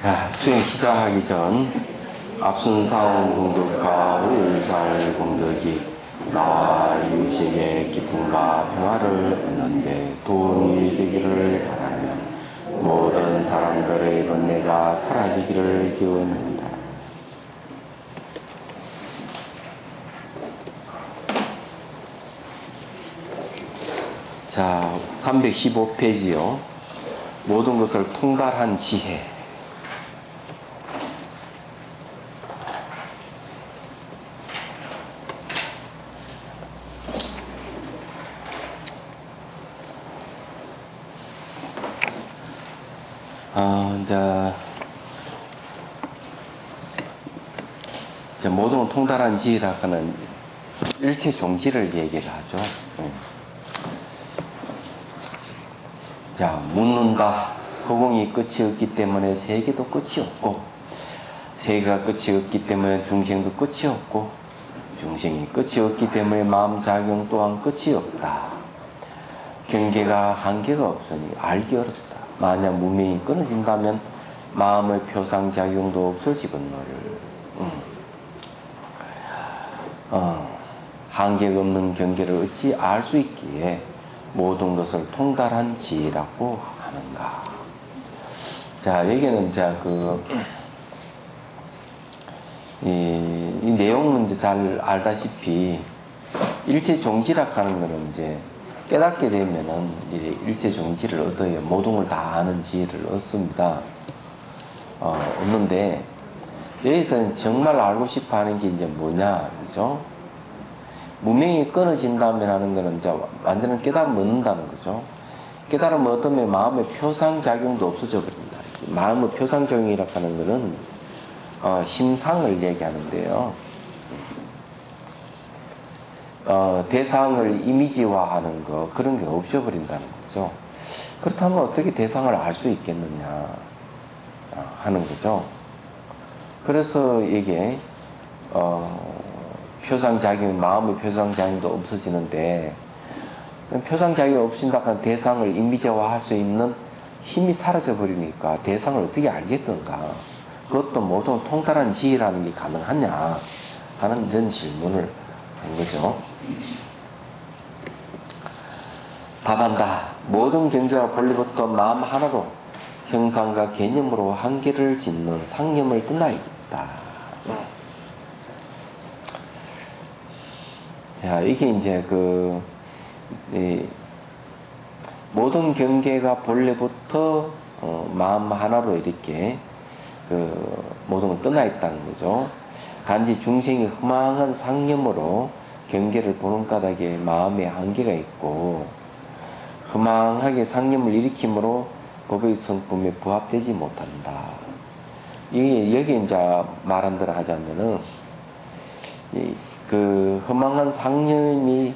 자, 수행 시작하기 전 앞순상 공덕과 울살 공덕이 나와 이웃에게 기쁨과 평화를 얻는데 도움이 되기를 바라며 모든 사람들의 번뇌가 사라지기를 기원한다. 자, 315페이지요. 모든 것을 통달한 지혜. 이제 모든 걸 통달한 지혜라고 하는 일체 종지를 얘기를 하죠. 자, 묻는다. 허공이 끝이 없기 때문에 세계도 끝이 없고, 세계가 끝이 없기 때문에 중생도 끝이 없고, 중생이 끝이 없기 때문에 마음작용 또한 끝이 없다. 경계가 한계가 없으니 알기 어렵다. 만약 문명이 끊어진다면 마음의 표상작용도 없어지거늘. 한계가 없는 경계를 어찌 알 수 있기에 모든 것을 통달한 지혜라고 하는가. 자, 여기는 이 내용은 이제 잘 알다시피 일체 종지라 하는 거는 이제 깨닫게 되면은 이제 일체 종지를 얻어야 모든 걸 다 아는 지혜를 얻습니다. 얻는데 여기서는 정말 알고 싶어 하는 게 이제 뭐냐, 그죠? 문명이 끊어진다면 하는 거는 이제 완전한 깨달음을 얻는다는 거죠. 깨달음을 얻으면 마음의 표상작용도 없어져 버린다. 마음의 표상작용이라고 하는 거는 심상을 얘기하는데요. 대상을 이미지화하는 거, 그런 게 없어버린다는 거죠. 그렇다면 어떻게 대상을 알 수 있겠느냐 하는 거죠. 그래서 이게 표상작용, 마음의 표상작용도 없어지는데, 표상작용이 없어진다고 하는 대상을 이미지화할 수 있는 힘이 사라져 버리니까 대상을 어떻게 알겠던가. 그것도 모든 통달한 지혜라는 게 가능하냐 하는 이런 질문을 한 거죠. 답한다. 모든 경제와 본래부터 마음 하나로 형상과 개념으로 한계를 짓는 상념을 떠나 있다. 자, 이게 이제 모든 경계가 본래부터 마음 하나로 이렇게 모든 걸 떠나 있다는 거죠. 단지 중생이 허망한 상념으로 경계를 보는 까닭에 마음에 한계가 있고, 허망하게 상념을 일으킴으로 법의 성품에 부합되지 못한다. 여기 이제 말한 대로 하자면은, 허망한 상념을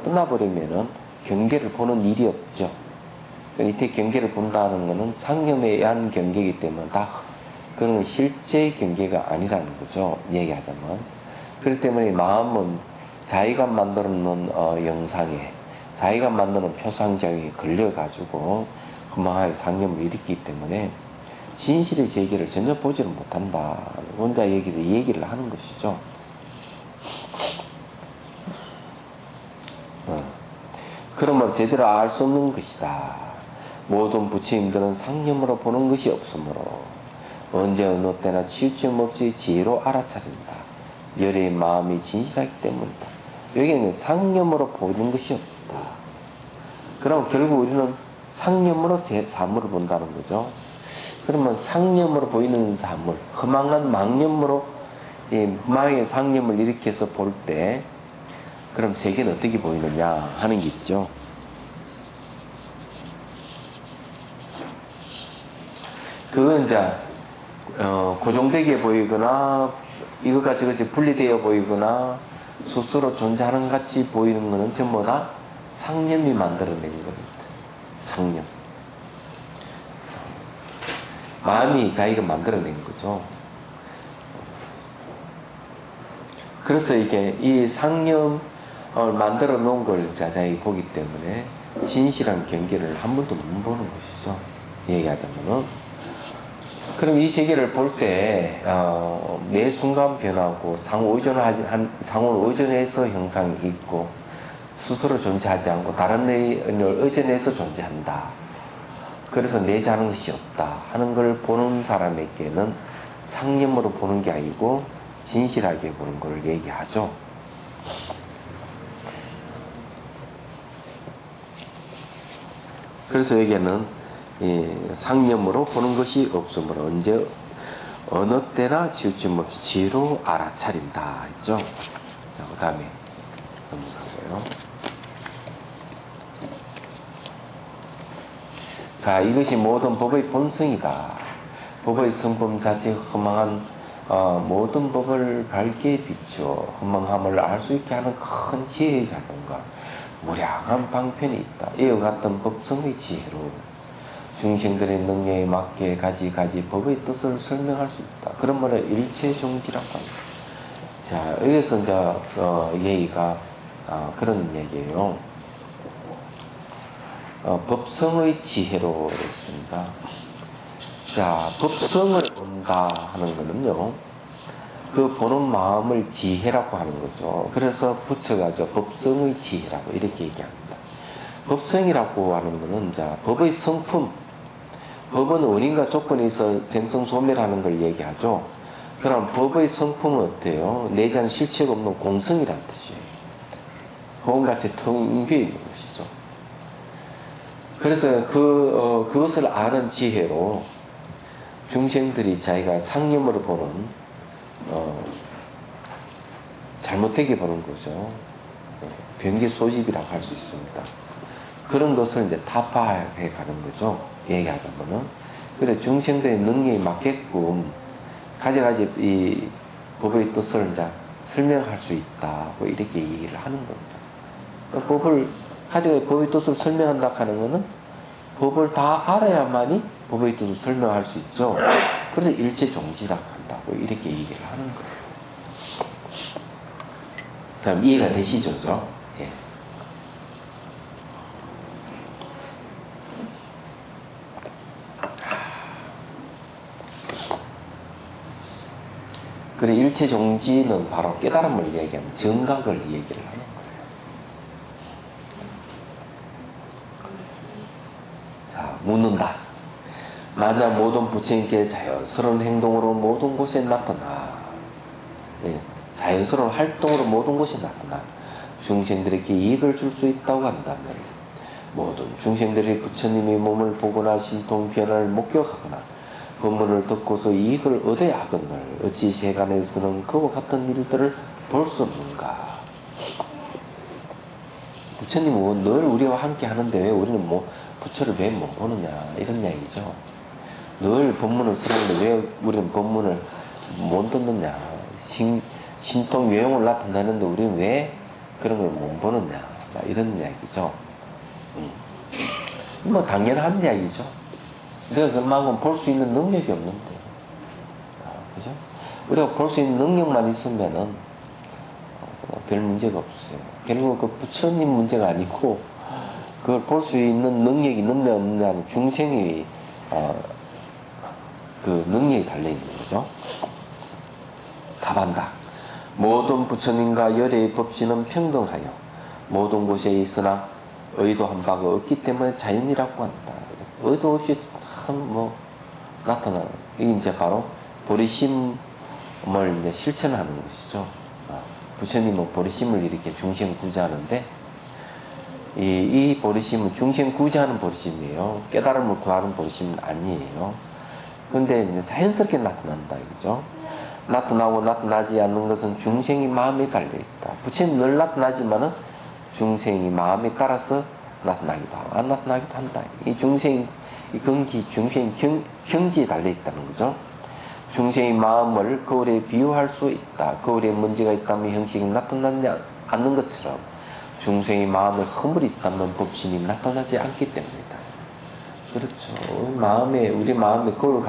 떠나버리면은 경계를 보는 일이 없죠. 이때 경계를 본다는 것은 상념에 의한 경계이기 때문에 그건 실제 경계가 아니라는 거죠. 얘기하자면. 그렇기 때문에 마음은 자기가 만들어 놓은 영상에, 자기가 만드는 표상작용에 걸려가지고 허망하게 상념을 일으키기 때문에 진실의 세계를 전혀 보지를 못한다. 혼자 얘기를 하는 것이죠. 그러므로 제대로 알 수 없는 것이다. 모든 부처님들은 상념으로 보는 것이 없으므로 언제 어느 때나 치우침 없이 지혜로 알아차린다. 열의 마음이 진실하기 때문이다. 여기는 상념으로 보이는 것이 없다. 그럼 결국 우리는 상념으로 사물을 본다는 거죠. 그러면 상념으로 보이는 사물, 허망한 망념으로 허망의 상념을 일으켜서 볼 때, 그럼 세계는 어떻게 보이느냐 하는 게 있죠. 그건 이제 고정되게 보이거나 이것과 저것이 분리되어 보이거나 스스로 존재하는 것 같이 보이는 것은 전부 다 상념이 만들어낸 겁니다. 상념. 마음이 자기가 만들어낸 거죠. 그래서 이게 이 상념을 만들어 놓은 걸 자세히 보기 때문에 진실한 경계를 한 번도 못 보는 것이죠. 얘기하자면은. 그럼 이 세계를 볼 때, 매 순간 변하고 상호 의존해서 형상이 있고, 스스로 존재하지 않고 다른 의견을 의존해서 존재한다. 그래서 내재하는 것이 없다 하는 걸 보는 사람에게는 상념으로 보는 게 아니고 진실하게 보는 걸 얘기하죠. 그래서 여기에는 상념으로 보는 것이 없으므로 언제 어느 때나 치우침 없이 지혜로 알아차린다 했죠. 자, 그 다음에 넘어가고요. 자, 이것이 모든 법의 본성이다. 법의 성품 자체 허망한 모든 법을 밝게 비추어 허망함을 알 수 있게 하는 큰 지혜의 자본과 무량한 방편이 있다. 이와 같은 법성의 지혜로 중생들의 능력에 맞게 가지가지 법의 뜻을 설명할 수 있다. 그런 말을 일체종지라고 합니다. 자, 여기서 이제 예의가 그런 얘기예요. 법성의 지혜로 했습니다. 자, 법성을 본다 하는 거는요, 그 보는 마음을 지혜라고 하는 거죠. 그래서 붙여가지고 법성의 지혜라고 이렇게 얘기합니다. 법성이라고 하는 거는 자, 법의 성품, 법은 원인과 조건에 있어 생성소멸하는 걸 얘기하죠. 그럼 법의 성품은 어때요? 내재한 실체가 없는 공성이라는 뜻이에요. 공같이 텅 비어 있는 것이죠. 그래서 그것을 아는 지혜로 중생들이 자기가 상념으로 보는 잘못되게 보는 거죠. 변기 소집이라고 할 수 있습니다. 그런 것을 이제 타파해 가는 거죠. 얘기하자면은. 그래 중생들의 능력에 맞게끔 가져가지 이 법의 뜻을 이제 설명할 수 있다. 뭐 이렇게 얘기를 하는 겁니다. 법을 가져가 법의 뜻을 설명한다 하는 것은 법을 다 알아야만이 법의 뜻을 설명할 수 있죠. 그래서 일체종지라고 한다고 이렇게 얘기를 하는 거예요. 그럼 이해가 되시죠? 예. 그래 일체종지는 바로 깨달음을 얘기하는 정각을 얘기를 하는 거예요. 자, 묻는다. 만약 모든 부처님께 자연스러운 행동으로 모든 곳에 나타나, 자연스러운 활동으로 모든 곳에 나타나 중생들에게 이익을 줄 수 있다고 한다면 모든 중생들이 부처님의 몸을 보거나 신통 변화를 목격하거나 법문을 듣고서 이익을 얻어야 하거늘 어찌 세간에서는 그와 같은 일들을 볼 수 없는가. 부처님은 늘 우리와 함께 하는데 왜 우리는 뭐 부처를 왜 못 보느냐 이런 이야기죠. 늘 법문을 쓰는데 왜 우리는 법문을 못 듣느냐. 신통 외용을 나타내는데 우리는 왜 그런 걸 못 보느냐 이런 이야기죠. 뭐 당연한 이야기죠. 우리가 그만큼 볼 수 있는 능력이 없는데, 그죠? 우리가 볼 수 있는 능력만 있으면은 별 문제가 없어요. 결국 그 부처님 문제가 아니고 그걸 볼 수 있는 능력이 있느냐 없느냐는 중생의 그 능력이 달려 있는 거죠. 답한다. 모든 부처님과 열애의 법신은 평등하여 모든 곳에 있으나 의도한 바가 없기 때문에 자연이라고 한다. 의도 없이 참 나타나는 이게 이제 바로 보리심을 이제 실천하는 것이죠. 부처님은 보리심을 이렇게 중생 구제하는데 이 보리심은 중생 구제하는 보리심이에요. 깨달음을 구하는 보리심은 아니에요. 그런데 이제 자연스럽게 나타난다 이거죠. 나타나고 나타나지 않는 것은 중생이 마음에 달려있다. 부처님 늘 나타나지만은 중생이 마음에 따라서 나타나기도 하고 안 나타나기도 한다. 이 중생이 중생이 경지에 달려있다는 거죠. 중생의 마음을 거울에 비유할 수 있다. 거울에 문제가 있다면 형식이 나타나지 않는 것처럼 중생의 마음에 허물이 있다면 법신이 나타나지 않기 때문이다. 그렇죠. 우리 마음에 거울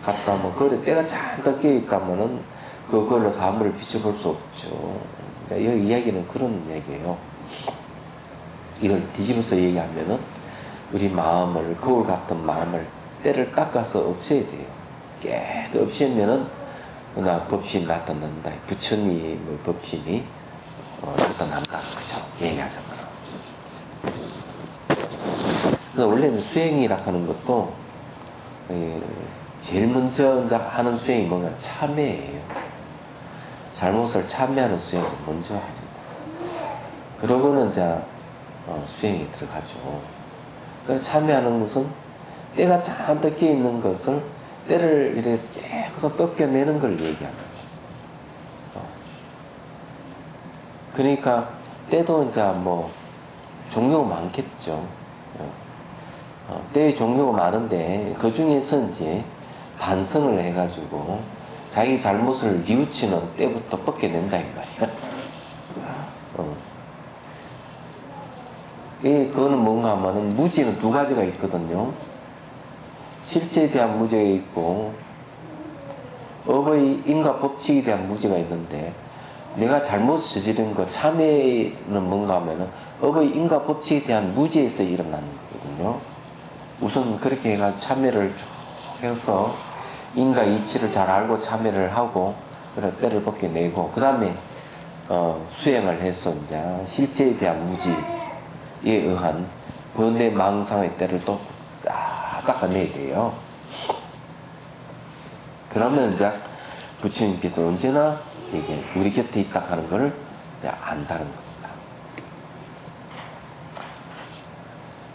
같다면 거울에 때가 잔뜩 끼어있다면은 그 거울로 사물을 비춰볼 수 없죠. 그러니까 여기 이야기는 그런 얘기예요. 이걸 뒤집어서 얘기하면은 우리 마음을 거울 같은 마음을 때를 닦아서 없애야 돼요. 깨끗이 하면은 나 법신이 나타난다. 부처님의 법신이 나타난다. 그죠? 얘기하자면. 그래서 원래는 수행이라 하는 것도 제일 먼저 하는 수행이 뭔가 참회예요. 잘못을 참회하는 수행을 먼저 합니다. 그러고는 이제 수행에 들어가죠. 그래서 참회하는 것은 때가 잔뜩 끼어 있는 것을 때를 이렇게 깨끗이 벗겨내는 걸 얘기하는 거예요. 그러니까 때도 이제 뭐 종류가 많겠죠. 때의 종류가 많은데 그 중에서 이제 반성을 해가지고 자기 잘못을 뉘우치는 때부터 벗겨낸다 이 말이야. 그거는 뭔가 하면은 무지는 두 가지가 있거든요. 실제에 대한 무지가 있고 업의 인과 법칙에 대한 무지가 있는데 내가 잘못 저지른 거 참회는 뭔가 하면은 업의 인과 법칙에 대한 무지에서 일어나는 거거든요. 우선 그렇게 해가지고 참회를 쭉 해서 인과 이치를 잘 알고 참회를 하고 그래 때를 벗겨내고 그 다음에 수행을 해서 이제 실제에 대한 무지에 의한 번뇌 망상의 때를 또 닦아내야 돼요. 그러면 이제 부처님께서 언제나 이게 우리 곁에 있다 하는 것을 이제 안다는 겁니다.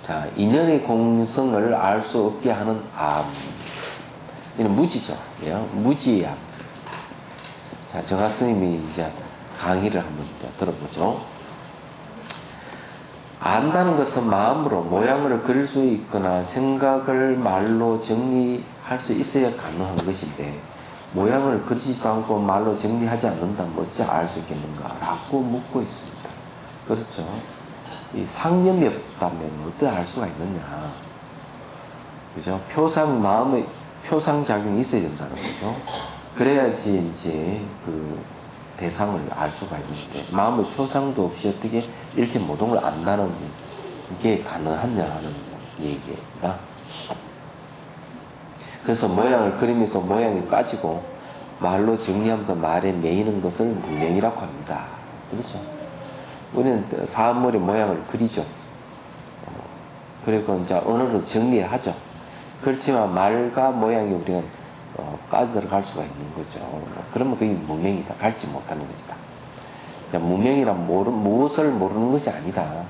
자, 인연의 공성을 알 수 없게 하는 암. 이는 무지죠. 무지의 암. 자, 정화 스님이 이제 강의를 한번 들어보죠. 안다는 것은 마음으로 모양을 그릴 수 있거나 생각을 말로 정리할 수 있어야 가능한 것인데 모양을 그리지도 않고 말로 정리하지 않는다면 어찌 알 수 있겠는가? 라고 묻고 있습니다. 그렇죠. 이 상념이 없다면 어떻게 알 수가 있느냐. 그죠? 마음의 표상작용이 있어야 된다는 거죠. 그래야지 이제 그 대상을 알 수가 있는데 마음의 표상도 없이 어떻게 일체모동을 안다는 게 가능하냐 하는 얘기입니다. 그래서 모양을 그리면서 모양이 빠지고 말로 정리하면서 말에 매이는 것을 문명이라고 합니다. 그렇죠? 우리는 사물의 모양을 그리죠. 그리고 이제 언어로 정리하죠. 그렇지만 말과 모양이 우리가 빠져들어갈 수가 있는 거죠. 그러면 그게 무명이다. 갈지 못하는 것이다. 무명이란 무엇을 모르는 것이 아니라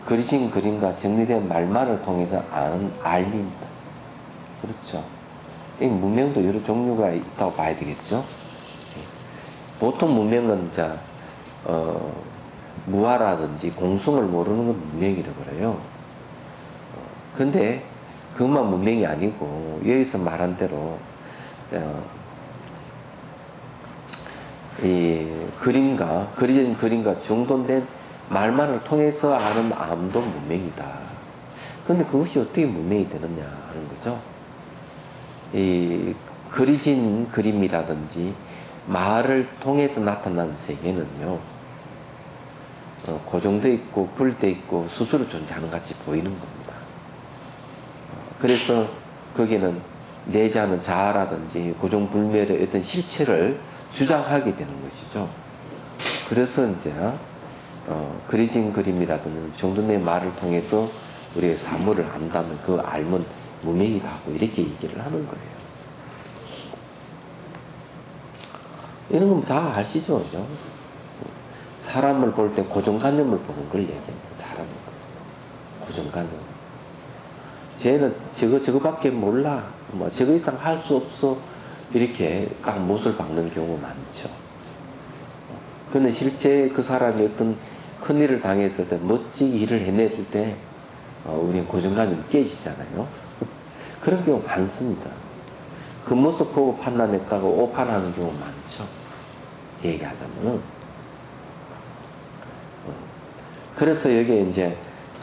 그리신 그림과 정리된 말만을 통해서 아는 알미입니다. 그렇죠. 이 무명도 여러 종류가 있다고 봐야 되겠죠. 보통 무명은 이제 무아라든지 공성을 모르는 건 무명이라고 그래요. 그런데 그것만 무명이 아니고 여기서 말한 대로 이 그려진 그림과 정돈된 말만을 통해서 아는 암도 무명이다. 그런데 그것이 어떻게 무명이 되느냐 하는 거죠. 이 그려진 그림이라든지 말을 통해서 나타난 세계는요, 고정돼 있고 불돼 있고 스스로 존재하는 같이 보이는 겁니다. 그래서 거기는 내재하는 자아라든지 고정불멸의 어떤 실체를 주장하게 되는 것이죠. 그래서 이제 그려진 그림이라든지 정돈된 말을 통해서 우리의 사물을 안다면 그 알면 무명이다 하고 이렇게 얘기를 하는 거예요. 이런 건 다 아시죠? 그죠? 사람을 볼 때 고정관념을 보는 걸 얘기합니다. 사람을 고정관념. 쟤는 저거밖에 몰라. 뭐 저거 이상 할 수 없어. 이렇게 딱 못을 박는 경우가 많죠. 그런데 실제 그 사람이 어떤 큰 일을 당했을 때, 멋지게 일을 해냈을 때, 우리는 고정관념이 깨지잖아요. 그런 경우 많습니다. 그 모습 보고 판단했다고 오판하는 경우 많죠. 얘기하자면은. 그래서 여기에 이제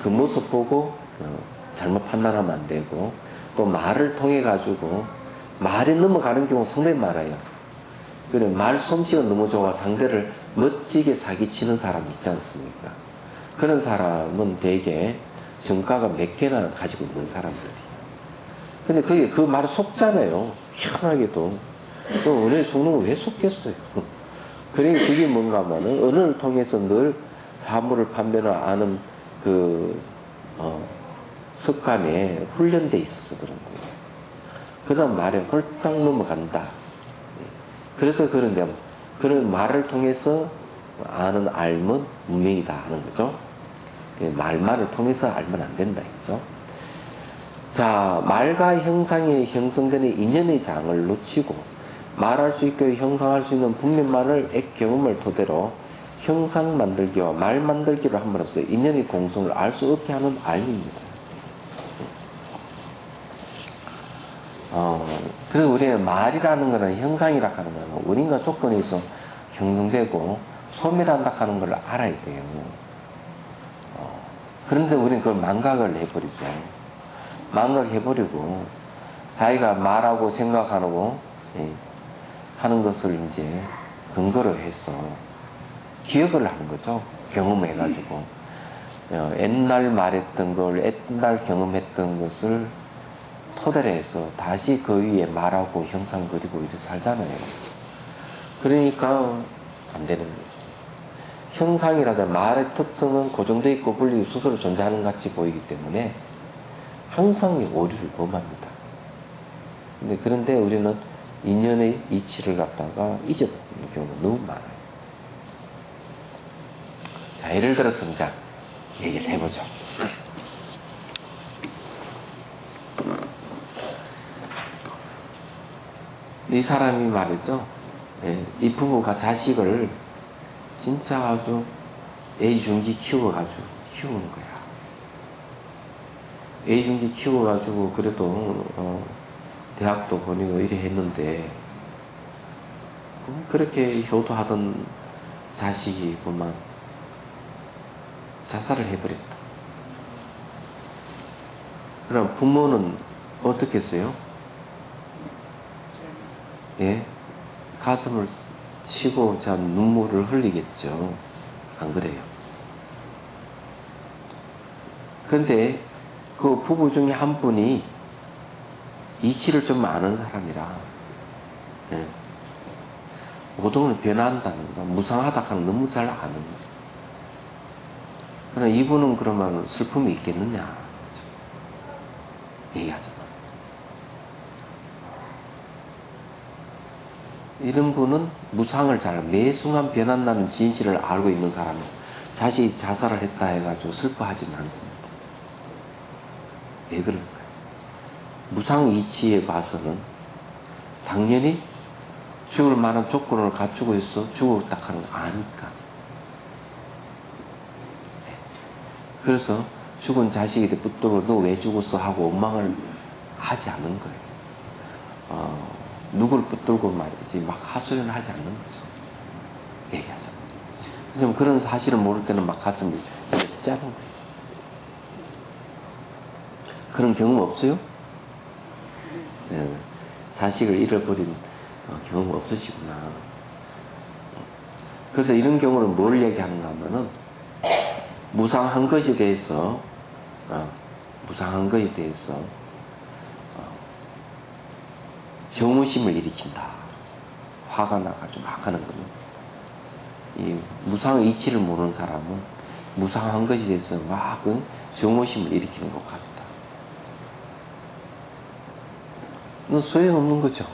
그 모습 보고 잘못 판단하면 안 되고, 또 말을 통해 가지고 말에 넘어가는 경우 상당히 많아요. 그래, 말 솜씨가 너무 좋아 상대를 멋지게 사기치는 사람 있지 않습니까? 그런 사람은 대개 정가가 몇 개나 가지고 있는 사람들이에요. 근데 그게 그 말을 속잖아요. 희한하게도 또 은혜 속는 거 왜 속겠어요? 그러니까 그게 뭔가 하면은 은혜를 통해서 늘 사물을 판별을 아는 그 습관에 훈련돼 있어서 그런 거예요. 그 다음 말에 홀딱 넘어간다. 그래서 그런데 그런 말을 통해서 아는 알면 문명이다 하는 거죠. 말만을 통해서 알면 안 된다 이거죠. 자, 말과 형상이 형성되는 인연의 장을 놓치고 말할 수 있고 형상할 수 있는 분명만을 액 경험을 토대로 형상 만들기와 말 만들기를 함으로써 인연의 공성을 알 수 없게 하는 알입니다. 그래서 우리는 말이라는 것은 형상이라 하는 것은 우리가 조건에 있어 형성되고 소멸한다 하는 걸 알아야 돼요. 그런데 우리는 그걸 망각을 해버리죠. 망각해버리고 자기가 말하고 생각하고 하는 것을 이제 근거로 해서 기억을 하는 거죠. 경험해가지고 옛날 말했던 걸 옛날 경험했던 것을 토대로 해서 다시 그 위에 말하고 형상 그리고 이렇게 살잖아요. 그러니까 안 되는 거죠. 형상이라든 말의 특성은 고정되어 있고 분리고 스스로 존재하는 것 같이 보이기 때문에 항상 오류를 범합니다. 그런데 우리는 인연의 이치를 갖다가 잊어버리는 경우가 너무 많아요. 자, 예를 들어서 이제 얘기를 해보죠. 이 사람이 말이죠. 이 부부가 자식을 진짜 아주 애중지 키워가지고 키우는 거야. 애중지 키워가지고 그래도 대학도 보내고 이래 했는데 그렇게 효도하던 자식이 보면 자살을 해버렸다. 그럼 부모는 어떻게 했어요? 예? 가슴을 치고 자 눈물을 흘리겠죠. 안 그래요? 그런데 그 부부 중에 한 분이 이치를 좀 아는 사람이라 모든 걸 변한다는 거, 무상하다 하는 너무 잘 아는 거. 그러나 이분은 그러면 슬픔이 있겠느냐? 얘기하잖아. 이런 분은 무상을 잘 매 순간 변한다는 진실을 알고 있는 사람은 자식이 자살을 했다 해가지고 슬퍼하지는 않습니다. 왜 그럴까요? 무상 이치에 봐서는 당연히 죽을 만한 조건을 갖추고 있어 죽었다 하는 거 아니까. 그래서 죽은 자식이 붙들고 너 왜 죽었어 하고 원망을 하지 않는 거예요. 누굴 붙들고 말이지 막 하소연을 하지 않는 거죠. 얘기하자. 그래서 그런 사실을 모를 때는 막 가슴이 짜는 거예요. 그런 경험 없어요? 네. 자식을 잃어버린 경험 없으시구나. 그래서 이런 경우는 뭘 얘기하는가 하면은 무상한 것에 대해서 정의심을 일으킨다. 화가 나가지고 막 하는 거는 이 무상의 이치를 모르는 사람은 무상한 것에 대해서 막 정의심을 일으키는 것 같다. 너 소용없는 거죠.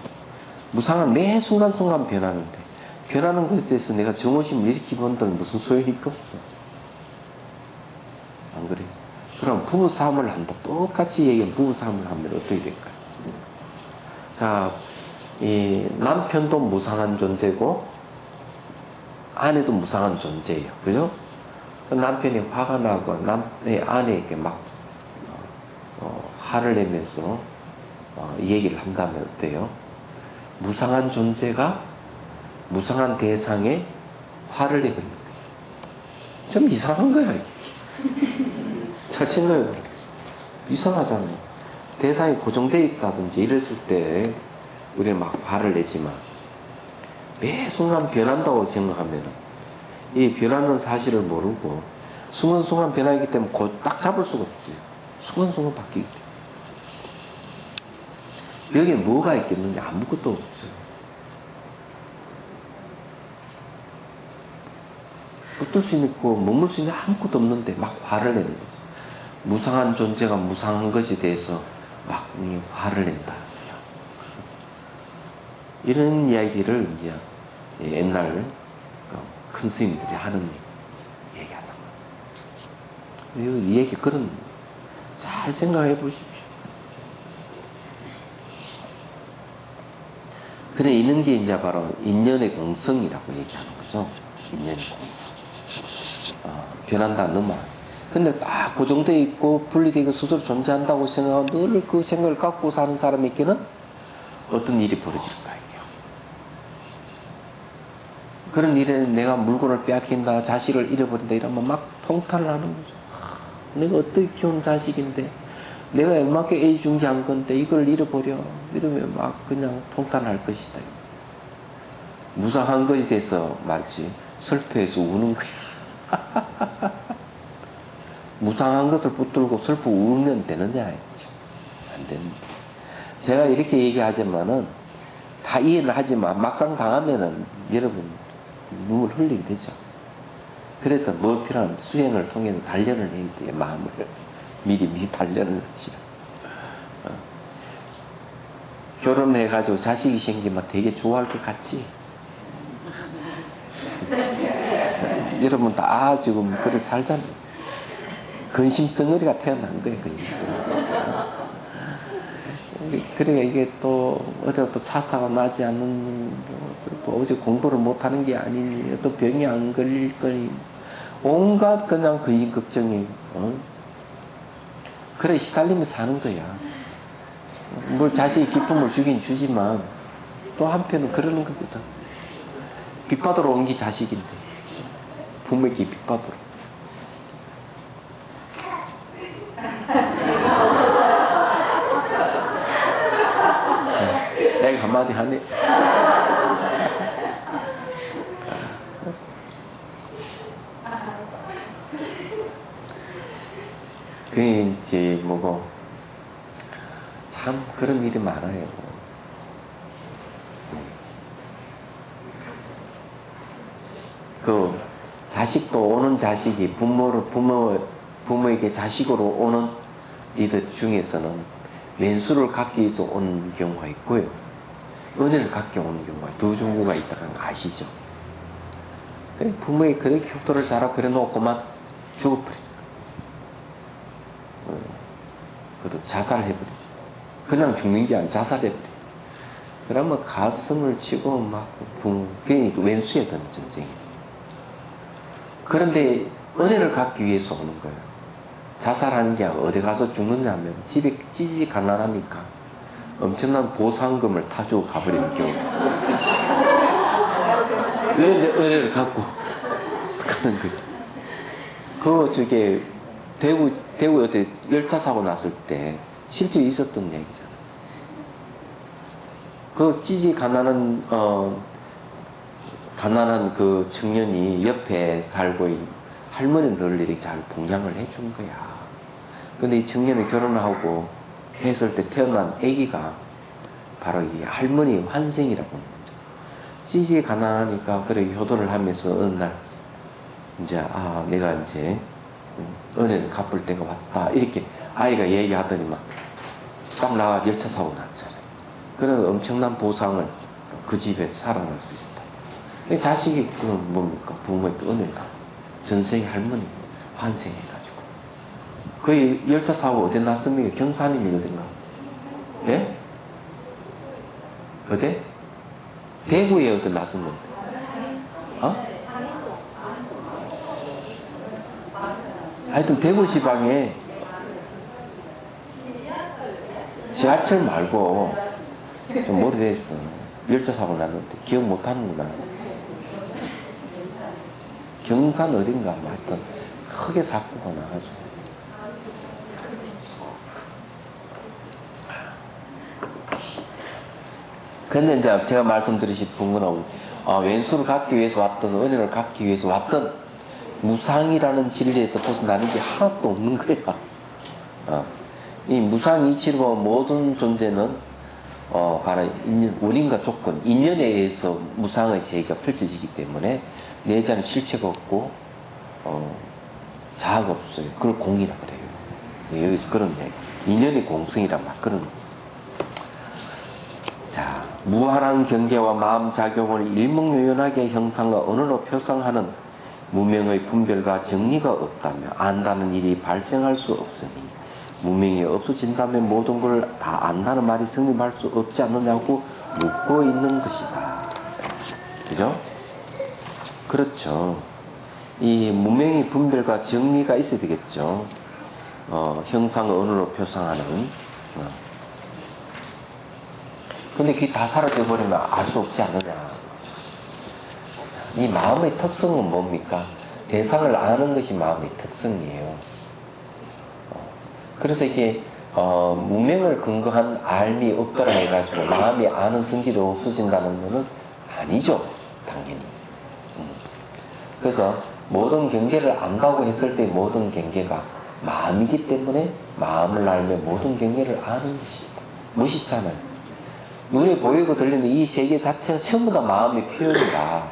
무상한 매 순간순간 변하는데 변하는 것에 대해서 내가 정의심을 일으키본다는 무슨 소용이 있겠어. 안 그래요? 그럼 부부싸움을 한다. 똑같이 얘기하면 부부싸움을 하면 어떻게 될까요? 자, 이 남편도 무상한 존재고 아내도 무상한 존재예요. 그죠? 남편이 화가 나고 남의 아내에게 막 화를 내면서 이 얘기를 한다면 어때요? 무상한 존재가 무상한 대상에 화를 내고 있는 거예요. 좀 이상한 거야 이게. 잘 생각해보라. 이상하잖아요. 대상이 고정되어 있다든지 이랬을 때 우리는 막 화를 내지만 매 순간 변한다고 생각하면 이 변하는 사실을 모르고 순간순간 변하기 때문에 딱 잡을 수가 없어요. 순간순간 바뀌기 때문에. 여기에 뭐가 있겠느냐? 아무것도 없어요. 붙을 수 있고 머물 수 있는 아무것도 없는데 막 화를 내는 거죠. 무상한 존재가 무상한 것에 대해서 막 화를 낸다. 이런 이야기를 이제 옛날 큰 스님들이 하는 얘기하잖아. 이 얘기 그런 잘 생각해 보십시오. 그래 이런 게 이제 바로 인연의 공성이라고 얘기하는 거죠. 인연의 공성. 변한다 너무. 근데 딱 고정되어 있고 분리되어 있고 스스로 존재한다고 생각하고 늘 그 생각을 갖고 사는 사람에게는 어떤 일이 벌어질 거예요. 그런 일에 내가 물건을 빼앗긴다, 자식을 잃어버린다 이러면 막 통탄을 하는 거죠. 내가 어떻게 키운 자식인데 내가 얼마큼 애중지한 건데 이걸 잃어버려 이러면 막 그냥 통탄할 것이다. 무상한 것이 돼서 말지 슬퍼해서 우는 거야. 무상한 것을 붙들고 슬퍼 울면 되느냐? 안 됩니다. 제가 이렇게 얘기하지만은 다 이해를 하지만 막상 당하면은 여러분 눈물 흘리게 되죠. 그래서 뭐 필요한 수행을 통해서 단련을 해야 돼요. 마음을 미리 단련을 하시라. 결혼해가지고 자식이 생기면 되게 좋아할 것 같지? 여러분 다 지금 그래 살잖아요. 근심 덩어리가 태어난 거예요. 근심 덩어리. 그래 이게 또 어디가 또 차사가 나지 않는 또 어제 공부를 못하는 게 아니니 또 병이 안 걸릴 거니 온갖 그냥 근심 걱정이 그래 시달리며 사는 거야. 뭘 자식이 기쁨을 주긴 주지만 또 한편은 그러는 거거든. 빚받으러 온 게 자식인데 부모에게 빚받으러. 내가 한마디 하네. 그게 이제 뭐고 참 그런 일이 많아요. 그 자식도 오는 자식이 부모에게 자식으로 오는 이들 중에서는 왼수를 갖기 위해서 오는 경우가 있고요. 은혜를 갖기 오는 경우가 두 종류가 있다는 거 아시죠? 부모에게 그렇게 효도를 잘하고 그래 놓고만 죽어버립니다. 그래도 자살해버려. 그냥 죽는 게 아니라 자살해버려. 그러면 가슴을 치고 막 그게 왼수에 드는 전쟁이에요. 그런데 은혜를 갖기 위해서 오는 거예요. 자살하는 게 어디 가서 죽느냐 하면 집에 찌지 가난하니까 엄청난 보상금을 타주고 가버리는 경우가 있어요. 은혜를 갖고 가는 거죠. 저게 대구 어때 열차 사고 났을 때 실제 있었던 얘기잖아요. 찌지 가난한 그 청년이 옆에 살고 있는 할머니는 늘 이렇게 잘 봉양을 해준 거야. 근데 이 청년이 결혼하고 했을 때 태어난 아기가 바로 이 할머니의 환생이라고 하는 거죠. 찌지 가난하니까 그렇게 효도를 하면서 어느 날 이제 내가 이제 은혜를 갚을 때가 왔다 이렇게 아이가 얘기하더니만 딱 나가 열차 사고 났잖아요. 그래서 엄청난 보상을 그 집에 살아날 수 있었다. 자식이 뭡니까? 부모의 은혜가 전생의 할머니 환생해가지고 거의 열차 사고 어디 났습니까? 경산이니 어딘가? 예? 어디? 대구에 어디 났었는데? 하여튼 대구 지방에 지하철 말고 좀 오래됐어. 열차 사고 났는데 기억 못하는구나. 경산 어딘가 하여튼 크게 사고가 나가지고 근데 이제 제가 말씀드리신 분은 왼수를 갖기 위해서 왔던 은혜를 갖기 위해서 왔던 무상이라는 진리에서 벗어나는 게 하나도 없는 거야. 이 무상 이치로 모든 존재는 관한 원인과 조건, 인연에 의해서 무상의 세계가 펼쳐지기 때문에 내자는 실체가 없고 자아가 없어요. 그걸 공이라 그래요. 여기서 그런 인연의 공성이란 말, 그런. 자, 무한한 경계와 마음작용을 일목요연하게 형상과 언어로 표상하는 무명의 분별과 정리가 없다며 안다는 일이 발생할 수 없으니 무명이 없어진다면 모든 걸 다 안다는 말이 성립할 수 없지 않느냐고 묻고 있는 것이다. 그죠? 그렇죠. 이 무명의 분별과 정리가 있어야 되겠죠. 형상을 언어로 표상하는. 근데 그게 다 사라져버리면 알 수 없지 않느냐. 이 마음의 특성은 뭡니까? 대상을 아는 것이 마음의 특성이에요. 그래서 이게 무명을 근거한 알미 없다고 해가지고 마음이 아는 성질이 없어진다는 것은 아니죠. 당연히. 그래서 모든 경계를 안 가고 했을 때 모든 경계가 마음이기 때문에 마음을 알면 모든 경계를 아는 것입니다. 무시잖아요. 눈에 보이고 들리는 이 세계 자체가 전부 다 마음의 표현이다.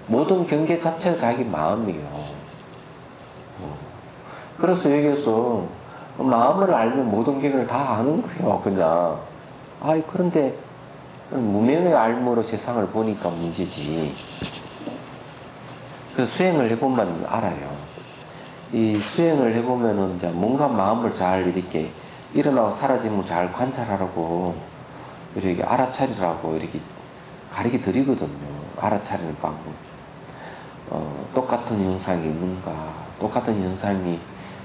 모든 경계 자체가 자기 마음이에요. 그래서 여기서 마음을 알면 모든 경계를 다 아는 거예요. 그냥. 그런데 무명의 알므로 세상을 보니까 문제지. 그래서 수행을 해보면 알아요. 이 수행을 해보면은 이제 뭔가 마음을 잘 이렇게 일어나고 사라지는 걸 잘 관찰하라고 이렇게 알아차리라고 이렇게 가르쳐 드리거든요. 알아차리는 방법. 똑같은 현상이 있는가, 똑같은 현상이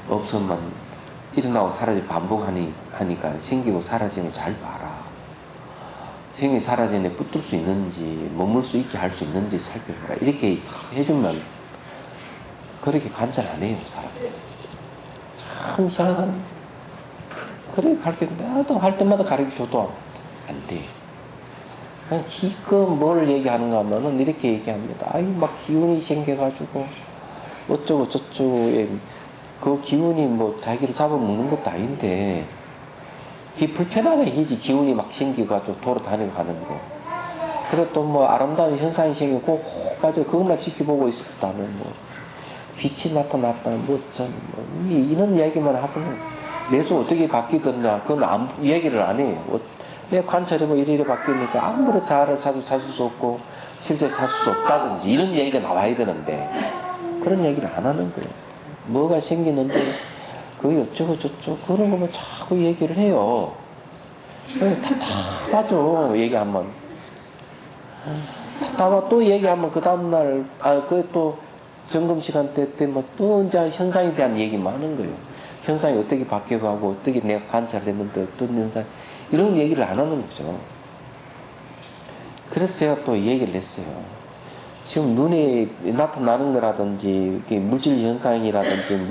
없으면 일어나고 사라지고 반복하니까 생기고 사라지는 걸 잘 봐라. 생기 사라지는 데 붙들 수 있는지, 머물 수 있게 할 수 있는지 살펴보라. 이렇게 해주면 그렇게 관찰 안 해요, 사람들. 참 희한한. 그렇게 가르쳤는데, 나도 할 때마다 가르쳐줘도 안 돼. 그냥 기껏 뭘 얘기하는가 하면은 이렇게 얘기합니다. 막 기운이 생겨가지고, 어쩌고 저쩌고, 그 기운이 뭐 자기를 잡아먹는 것도 아닌데, 그게 불편하다 이지 기운이 막 생겨가지고 돌아다니고 하는 거. 그리고 또 뭐 아름다운 현상이 생기고, 빠져 그것만 지켜보고 있었다면 뭐, 빛이 나타났다, 이런 이야기만 하시면, 내수 어떻게 바뀌었냐, 그건 이야기를 안 해요. 내가 관찰해보면 이래 바뀌니까 아무리 자아를 찾을 수 없고 실제 찾을 수 없다든지 이런 얘기가 나와야 되는데 그런 얘기를 안 하는 거예요. 뭐가 생기는데 그게 어쩌고 저쩌고 그런 거면 자꾸 얘기를 해요. 답답하죠. 얘기하면 답답하고 또 얘기하면 그 다음날 그 또 점검시간 때문에 또 이제 현상에 대한 얘기만 하는 거예요. 현상이 어떻게 바뀌어가고 어떻게 내가 관찰을 했는데 어떤 현상 이런 얘기를 안 하는 거죠. 그래서 제가 또 얘기를 했어요. 지금 눈에 나타나는 거라든지, 물질 현상이라든지,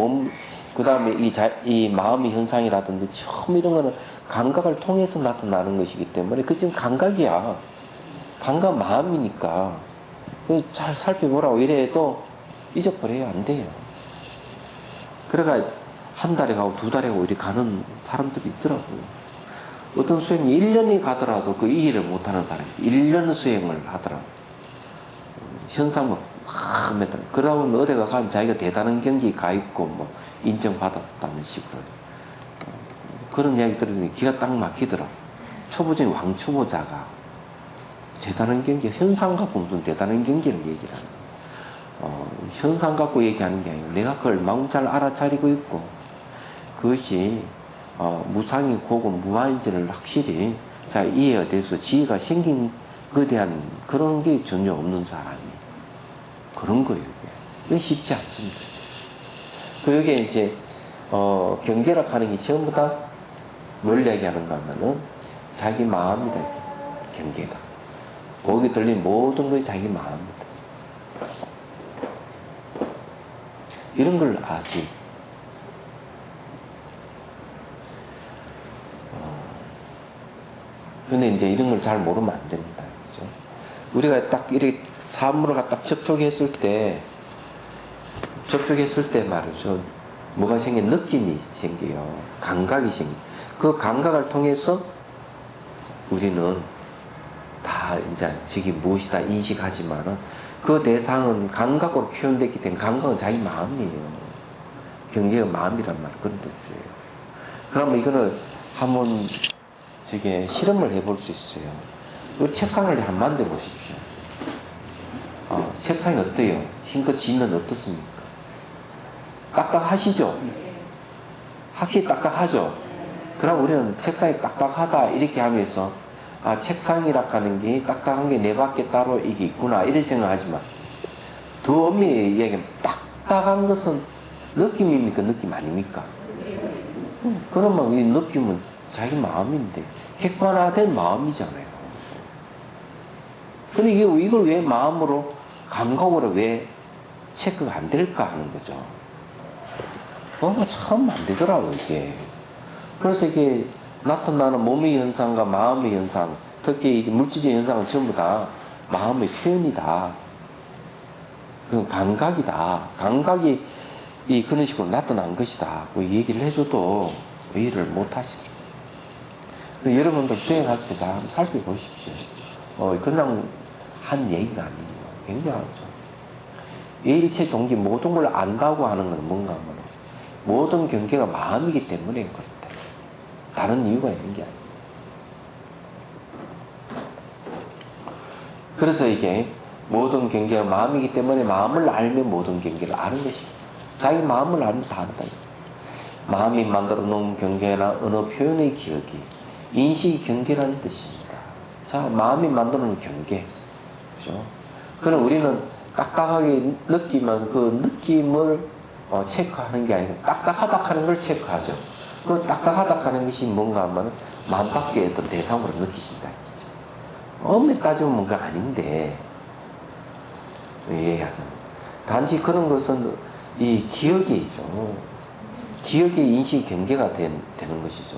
그 다음에 이 마음의 현상이라든지, 처음 이런 거는 감각을 통해서 나타나는 것이기 때문에, 그 지금 감각이야. 감각 마음이니까. 잘 살펴보라고 이래도 잊어버려야 안 돼요. 그래가 한 달에 가고 두 달에 가고 이렇게 가는 사람들이 있더라고요. 어떤 수행이 1년이 가더라도 그 이해를 못하는 사람이 1년 수행을 하더라고요. 현상만 막 맺다. 그러면 어디가 가면 자기가 대단한 경기에 가 있고 뭐 인정받았다는 식으로 그런 이야기 들으니 기가 딱 막히더라고요. 초보적인 왕초보자가 대단한 경기, 현상 갖고 무슨 대단한 경기를 얘기를 하는 거예요. 현상 갖고 얘기하는 게 아니고 내가 그걸 마음 잘 알아차리고 있고 그것이 무상이 고고 무한인지를 확실히 잘 이해가 돼서 지혜가 생긴 것에 대한 그런 게 전혀 없는 사람이 그런 거예요. 이게 쉽지 않습니다. 그게 이제 경계락 하는 게 전부 다 뭘 얘기하는가 하면은 자기 마음이다. 경계가 거기 들린 모든 것이 자기 마음이다. 이런 걸 아시. 근데 이제 이런 걸 잘 모르면 안 됩니다. 그죠? 우리가 딱 이렇게 사물을 딱 접촉했을 때 말이죠. 뭐가 느낌이 생겨요. 감각이 생겨요. 그 감각을 통해서 우리는 다 이제 저게 무엇이다 인식하지만은 그 대상은 감각으로 표현됐기 때문에 감각은 자기 마음이에요. 경계가 마음이란 말 그런 뜻이에요. 그러면 이거를 한번 저게 실험을 해볼 수 있어요. 우리 책상을 한번 만져보십시오. 책상이 어때요? 힘껏 지면 어떻습니까? 딱딱하시죠? 확실히 딱딱하죠? 그럼 우리는 책상이 딱딱하다 이렇게 하면서 책상이라 하는 게 딱딱한 게 내 밖에 따로 이게 있구나 이렇게 생각하지만 더 엄밀히 얘기하면 딱딱한 것은 느낌입니까? 느낌 아닙니까? 그러면 이 느낌은 자기 마음인데 객관화된 마음이잖아요. 근데 이걸 왜 마음으로 감각으로 왜 체크가 안 될까 하는 거죠. 참 안 되더라고요 이게. 그래서 이게 나타나는 몸의 현상과 마음의 현상, 특히 물질적 현상은 전부 다 마음의 표현이다. 그건 감각이다. 감각이 그런 식으로 나타난 것이다. 그 얘기를 해줘도 이해를 못 하시더라고요. 여러분들 수행할 때 잘 살펴보십시오. 그냥 한 얘기가 아니에요. 굉장하죠. 일체 종기 모든 걸 안다고 하는 건 뭔가 하면 모든 경계가 마음이기 때문에 그렇다. 다른 이유가 있는 게 아니에요. 그래서 이게 모든 경계가 마음이기 때문에 마음을 알면 모든 경계를 아는 것입니다. 자기 마음을 알면 다 안다. 마음이 만들어 놓은 경계나 언어 표현의 기억이 인식의 경계라는 뜻입니다. 자, 마음이 만들어 놓은 경계. 그죠? 그럼 우리는 딱딱하게 느끼면 그 느낌을 체크하는 게 아니고 딱딱하다 하는 걸 체크하죠. 그 딱딱하다 하는 것이 뭔가 하면 마음 밖의 어떤 대상으로 느끼신다. 엄밀히 따지면 뭔가 아닌데 이해하잖아요. 단지 그런 것은 이 기억이죠. 기억의 인식 경계가 되는 것이죠.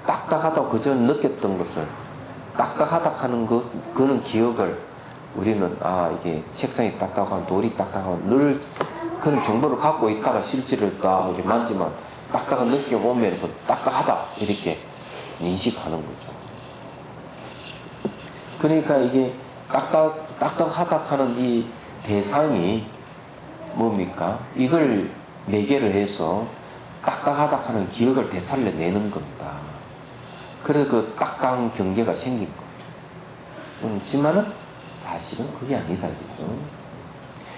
딱딱하다고 그저 느꼈던 것을 딱딱하다 하는 그는 기억을 우리는 이게 책상이 딱딱하고 돌이 딱딱하고 늘 그런 정보를 갖고 있다가 실제를 딱 이렇게 만지면 딱딱한 느낌 오면 딱딱하다 이렇게 인식하는 거죠. 그러니까 이게 딱딱하다 하는 이 대상이 뭡니까? 이걸 매개로 해서 딱딱하다 하는 기억을 되살려내는 겁니다. 그래서 그 딱딱한 경계가 생긴 거죠. 그렇지만은 사실은 그게 아니다, 그죠?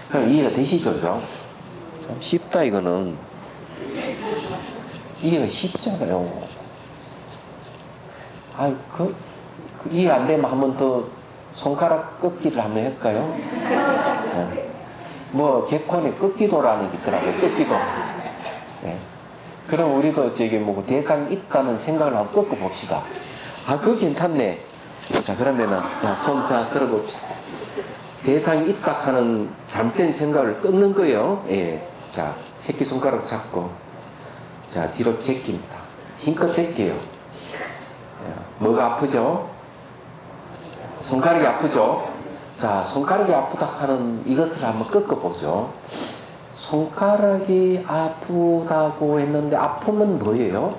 그럼 이해가 되시죠, 그죠? 참 쉽다, 이거는. 이해가 쉽잖아요. 이해 안 되면 한 번 더 손가락 꺾기를 한번 할까요? 네. 개콘에 꺾기도라는 게 있더라고요. 꺾기도. 네. 그럼 우리도 대상이 있다는 생각을 한번 꺾어봅시다. 그거 괜찮네. 자, 그러면은, 손 들어봅시다. 대상이 있다 하는 잘못된 생각을 끊는 거예요. 예. 자, 새끼손가락 잡고, 자, 뒤로 제낍니다. 힘껏 제껴요. 뭐가 아프죠? 손가락이 아프죠? 자, 손가락이 아프다 하는 이것을 한번 꺾어보죠. 손가락이 아프다고 했는데 아픔은 뭐예요?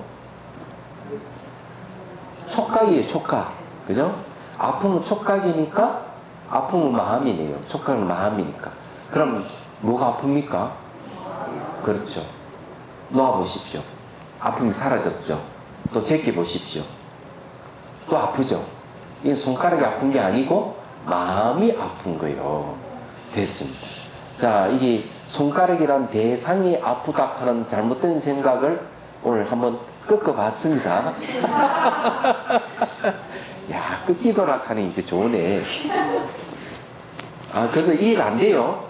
촉각이에요, 촉각. 그죠? 아픔은 촉각이니까 아픔은 마음이네요. 촉각은 마음이니까. 그럼 뭐가 아픕니까? 그렇죠. 놓아보십시오. 아픔이 사라졌죠. 또 제껴보십시오. 또 아프죠. 이 손가락이 아픈 게 아니고 마음이 아픈 거예요. 됐습니다. 자, 이게 손가락이란 대상이 아프다 하는 잘못된 생각을 오늘 한번 꺾어봤습니다. 야, 꺾기도락 하니 이게 좋으네. 그래서 이해가 안 돼요.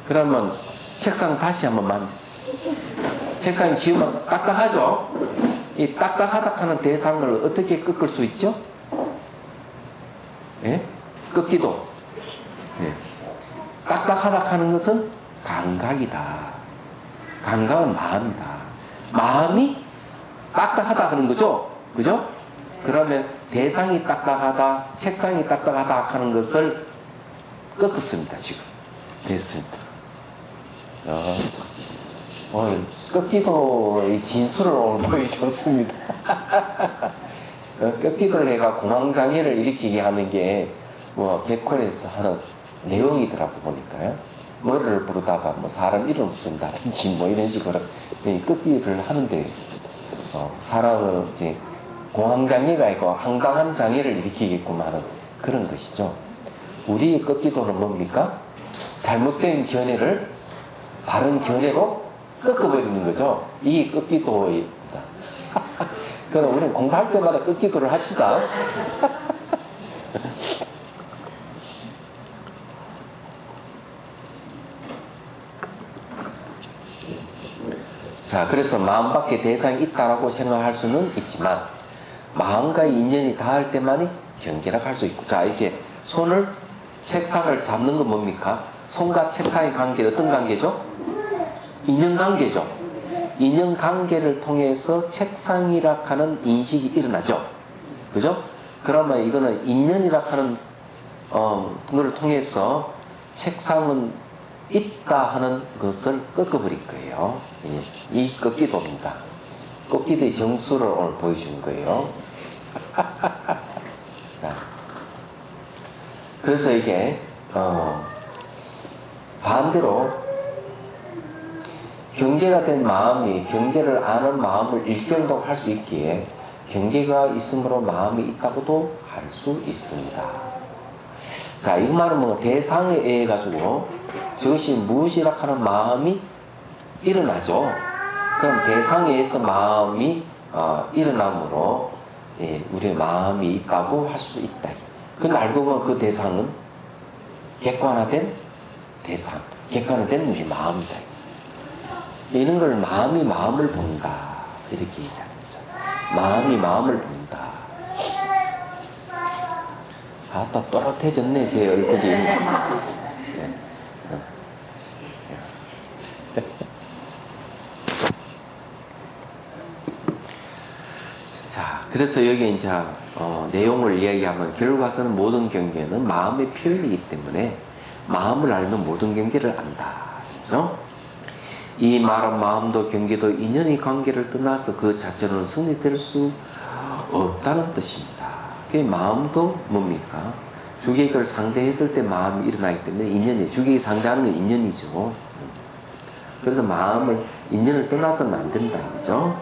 그러면 책상 다시 한번 만져. 책상이 지우면 딱딱하죠? 이 딱딱하다 하는 대상을 어떻게 꺾을 수 있죠? 예? 꺾기도. 예. 딱딱하다 하는 것은 감각이다. 감각은 마음이다. 마음이 딱딱하다 하는 거죠? 그죠? 그러면 대상이 딱딱하다, 책상이 딱딱하다 하는 것을 꺾었습니다, 지금. 됐습니다. 오늘 꺾기도의 진수를 오늘 보여줬습니다. 꺾기도를 해가 공황장애를 일으키게 하는 게 뭐 개콘에서 하는 내용이더라고 보니까요. 노래를 부르다가 뭐 사람 이름 쓴다든지 뭐 이런 식으로 꺾기를 하는데 사람은 이제 공황장애가 있고 황당한 장애를 일으키게끔 하는 그런 것이죠. 우리의 꺾기도는 뭡니까? 잘못된 견해를 바른 견해로 꺾어버리는 거죠. 이 꺾기도입니다. 그럼 우리는 공부할 때마다 꺾기도를 합시다. 자, 그래서 마음 밖에 대상이 있다라고 생각할 수는 있지만 마음과의 인연이 닿을 때만이 경계라고 할 수 있고, 자, 이렇게 손을 책상을 잡는 건 뭡니까? 손과 책상의 관계는 어떤 관계죠? 인연관계죠. 인연관계를 통해서 책상이라 하는 인식이 일어나죠. 그죠? 그러면 이거는 인연이라 하는 그걸 통해서 책상은 있다 하는 것을 꺾어버릴 거예요. 이 꺾기도입니다. 꺾기도의 정수를 오늘 보여준 거예요. 그래서 이게 반대로 경계가 된 마음이 경계를 아는 마음을 일견다고 할 수 있기에 경계가 있으므로 마음이 있다고도 할 수 있습니다. 자, 이 말은 뭐 대상에 의해 가지고 저것이 무엇이라 하는 마음이 일어나죠. 그럼 대상에 의해서 마음이 일어남으로 우리의 마음이 있다고 할 수 있다. 근데 알고 보면 그 대상은 객관화된 대상, 객관화된 우리 마음이다. 이런 걸 마음이 마음을 본다 이렇게 얘기하는 거죠. 마음이 마음을 본다. 아따 또렷해졌네 제 얼굴이. 자, 그래서 여기 이제 내용을 이야기하면 결과서는 모든 경계는 마음의 표현이기 때문에 마음을 알면 모든 경계를 안다. 그렇죠? 이 말은 마음도 경계도 인연의 관계를 떠나서 그 자체로는 승리될 수 없다는 뜻입니다. 그 마음도 뭡니까? 주객을 상대했을 때 마음이 일어나기 때문에 인연이, 주객이 상대하는 건 인연이죠. 그래서 마음을, 인연을 떠나서는 안 된다. 그죠?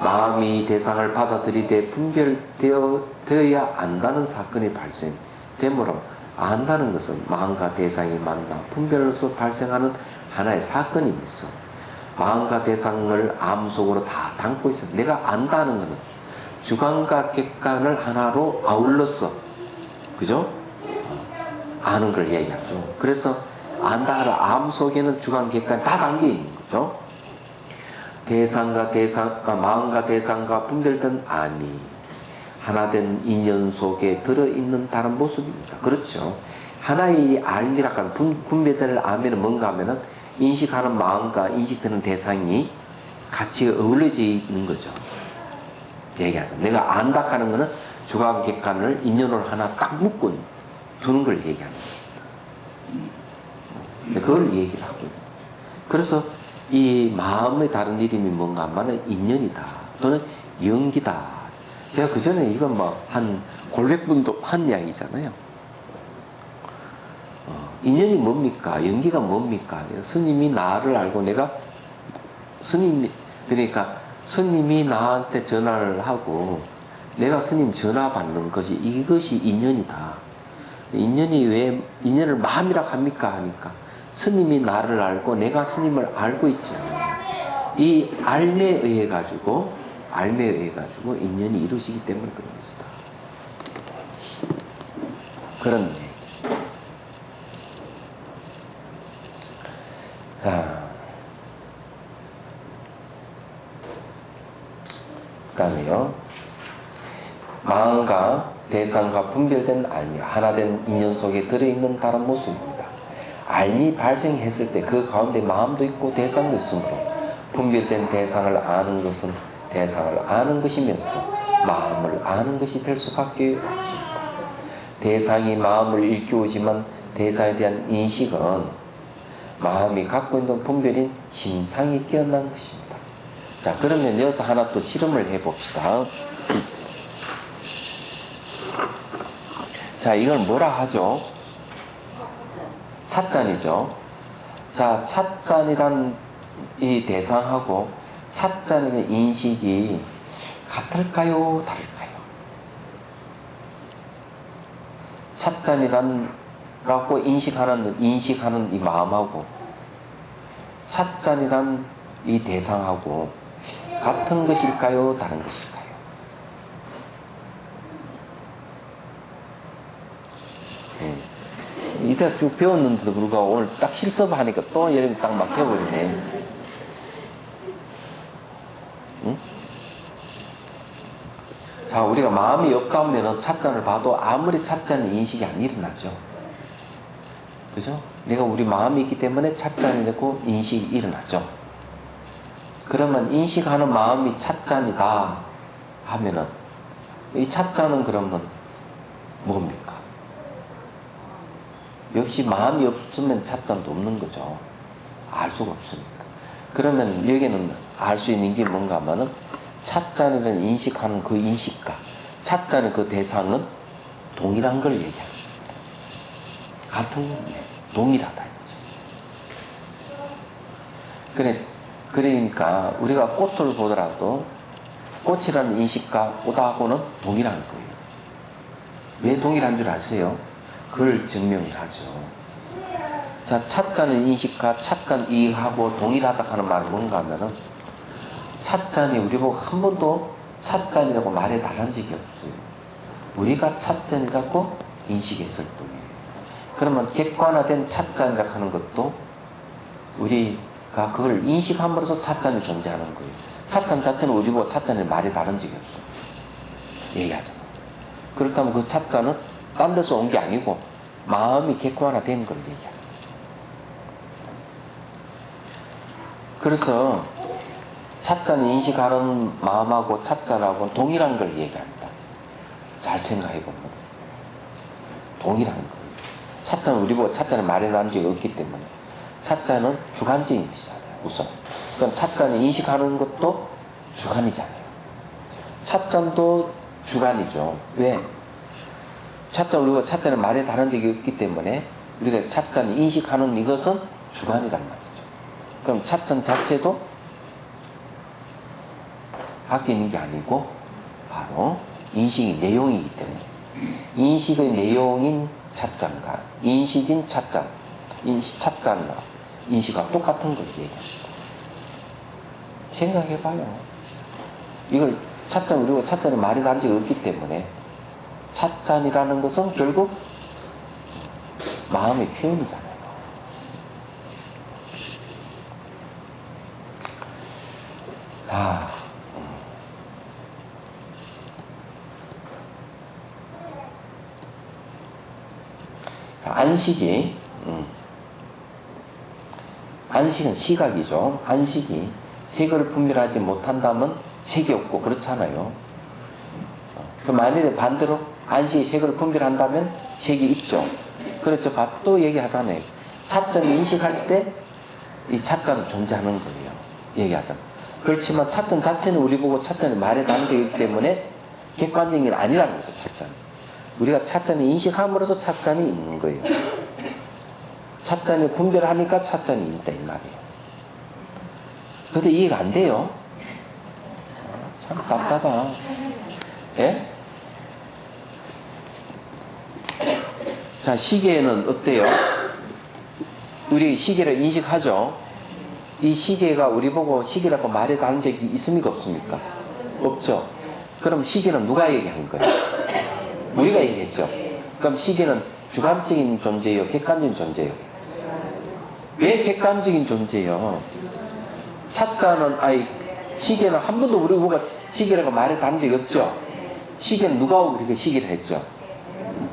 마음이 대상을 받아들이되 분별되어야 안다는 사건이 발생되므로 안다는 것은 마음과 대상이 만나 분별로서 발생하는 하나의 사건이면서 마음과 대상을 암속으로 다 담고 있어요. 내가 안다는 것은 주관과 객관을 하나로 아울러서 그죠? 아는 걸 얘기하죠. 그래서 안다 하는 암 속에는 주관, 객관 다 담겨 있는 거죠. 마음과 대상과 분별된 암이 하나된 인연 속에 들어있는 다른 모습입니다. 그렇죠. 하나의 알미락한 분별될 암에는 뭔가 하면은 인식하는 마음과 인식되는 대상이 같이 어우러져 있는 거죠. 얘기하자. 내가 안다 하는 거는 주관, 객관을 인연으로 하나 딱 묶고 두는 걸 얘기하는 겁니다. 그걸 얘기를 하고 있는 거죠. 그래서 이 마음의 다른 이름이 뭔가 하면은 인연이다. 또는 연기다. 제가 그 전에 이건 뭐 한 골백분도 한 이야기잖아요. 인연이 뭡니까? 연기가 뭡니까? 스님이 나를 알고 내가 그러니까 스님이 나한테 전화를 하고 내가 스님 전화 받는 것이 이것이 인연이다. 인연이 왜 인연을 마음이라 합니까? 하니까 스님이 나를 알고 내가 스님을 알고 있잖아요. 이 알매에 의해 가지고 인연이 이루어지기 때문에 그런 것이다. 그런 얘기. 그다음에요. 마음과 대상과 분별된 알미, 하나된 인연 속에 들어있는 다른 모습입니다. 알미 발생했을 때 그 가운데 마음도 있고 대상도 있으므로 분별된 대상을 아는 것은 대상을 아는 것이면서 마음을 아는 것이 될 수밖에 없습니다. 대상이 마음을 일깨우지만 대상에 대한 인식은 마음이 갖고 있는 분별인 심상이 깨어난 것입니다. 자, 그러면 여기서 하나 또 실험을 해봅시다. 자, 이걸 뭐라 하죠? 찻잔이죠. 자, 찻잔이란 이 대상하고 찻잔의 인식이 같을까요? 다를까요? 찻잔이란라고 인식하는 이 마음하고 찻잔이란 이 대상하고 같은 것일까요? 다른 것일까요? 이때 쭉 배웠는데도 불구하고 오늘 딱 실습하니까 또 여름이 딱 막혀버리네. 응? 자, 우리가 마음이 없다면 찻잔을 봐도 아무리 찻잔의 인식이 안 일어나죠. 그죠? 내가 우리 마음이 있기 때문에 찻잔이 되고 인식이 일어나죠. 그러면 인식하는 마음이 찻잔이다 하면은 이 찻잔은 그러면 뭡니까? 역시 마음이 없으면 찻잔도 없는 거죠. 알 수가 없습니다. 그러면 여기는 알 수 있는 게 뭔가 하면은 찻잔이라는 인식하는 그 인식과 찻잔의 그 대상은 동일한 걸 얘기합니다. 같은 건데 동일하다 이거죠. 그러니까 우리가 꽃을 보더라도 꽃이라는 인식과 꽃하고는 동일한 거예요. 왜 동일한 줄 아세요? 그걸 증명을 하죠. 자, 찻잔의 인식과 찻잔 이익하고 동일하다 하는 말은 뭔가 하면은 찻잔이 우리 보고 한 번도 찻잔이라고 말해 달란 적이 없어요. 우리가 찻잔이라고 인식했을 뿐이에요. 그러면 객관화된 찻잔이라고 하는 것도 우리가 그걸 인식함으로써 찻잔이 존재하는 거예요. 찻잔 자체는 우리 보고 찻잔이 말해 다른 적이 없어요. 얘기하잖아요. 그렇다면 그 찻잔은 딴 데서 온 게 아니고 마음이 객관화된 걸 얘기합니다. 그래서 찻잔 인식하는 마음하고 찻잔하고는 동일한 걸 얘기합니다. 잘 생각해보면 동일한 거예요. 찻잔은 우리 보고 찻잔을 마련한 적이 없기 때문에 찻잔은 주관적인 것이잖아요. 우선 그럼 찻잔이 인식하는 것도 주관이잖아요. 찻잔도 주관이죠. 왜? 우리가 찻잔을 말해 다른 적이 없기 때문에 우리가 찻잔을 인식하는 이것은 주관이란 말이죠. 그럼 찻잔 자체도 밖에 있는 게 아니고 바로 인식의 내용이기 때문에 인식의 내용인 찻잔과 인식인 찻잔, 찻잔과 인식하고 똑같은 걸 얘기합니다. 생각해봐요. 이걸 우리가 찻잔을 말해 다른 적이 없기 때문에 찻잔이라는 것은 결국 마음의 표현이잖아요. 안식은 시각이죠. 안식이 색을 분별하지 못한다면 색이 없고 그렇잖아요. 만일에 반대로 안식이 색을 분별한다면 색이 있죠. 그렇죠. 또 얘기하잖아요. 찻잔을 인식할 때 이 찻잔은 존재하는 거예요. 얘기하잖아요. 그렇지만 찻잔 자체는 우리 보고 찻잔을 말해 다른 적이 있기 때문에 객관적인 게 아니라는 거죠. 찻잔. 우리가 찻잔을 인식함으로써 찻잔이 있는 거예요. 찻잔을 분별하니까 찻잔이 있다 이 말이에요. 그런데 이해가 안 돼요. 참 답답하다. 예? 자, 시계는 어때요? 우리 시계를 인식하죠. 이 시계가 우리 보고 시계라고 말해 다른 적이 있습니까 없습니까? 없죠. 그럼 시계는 누가 얘기한 거예요? 우리가 얘기했죠. 그럼 시계는 주관적인 존재예요? 객관적인 존재예요? 왜 객관적인 존재예요? 시계는 한 번도 우리 보고 시계라고 말해 다른 적이 없죠. 시계는 누가 우리가 시계를 했죠?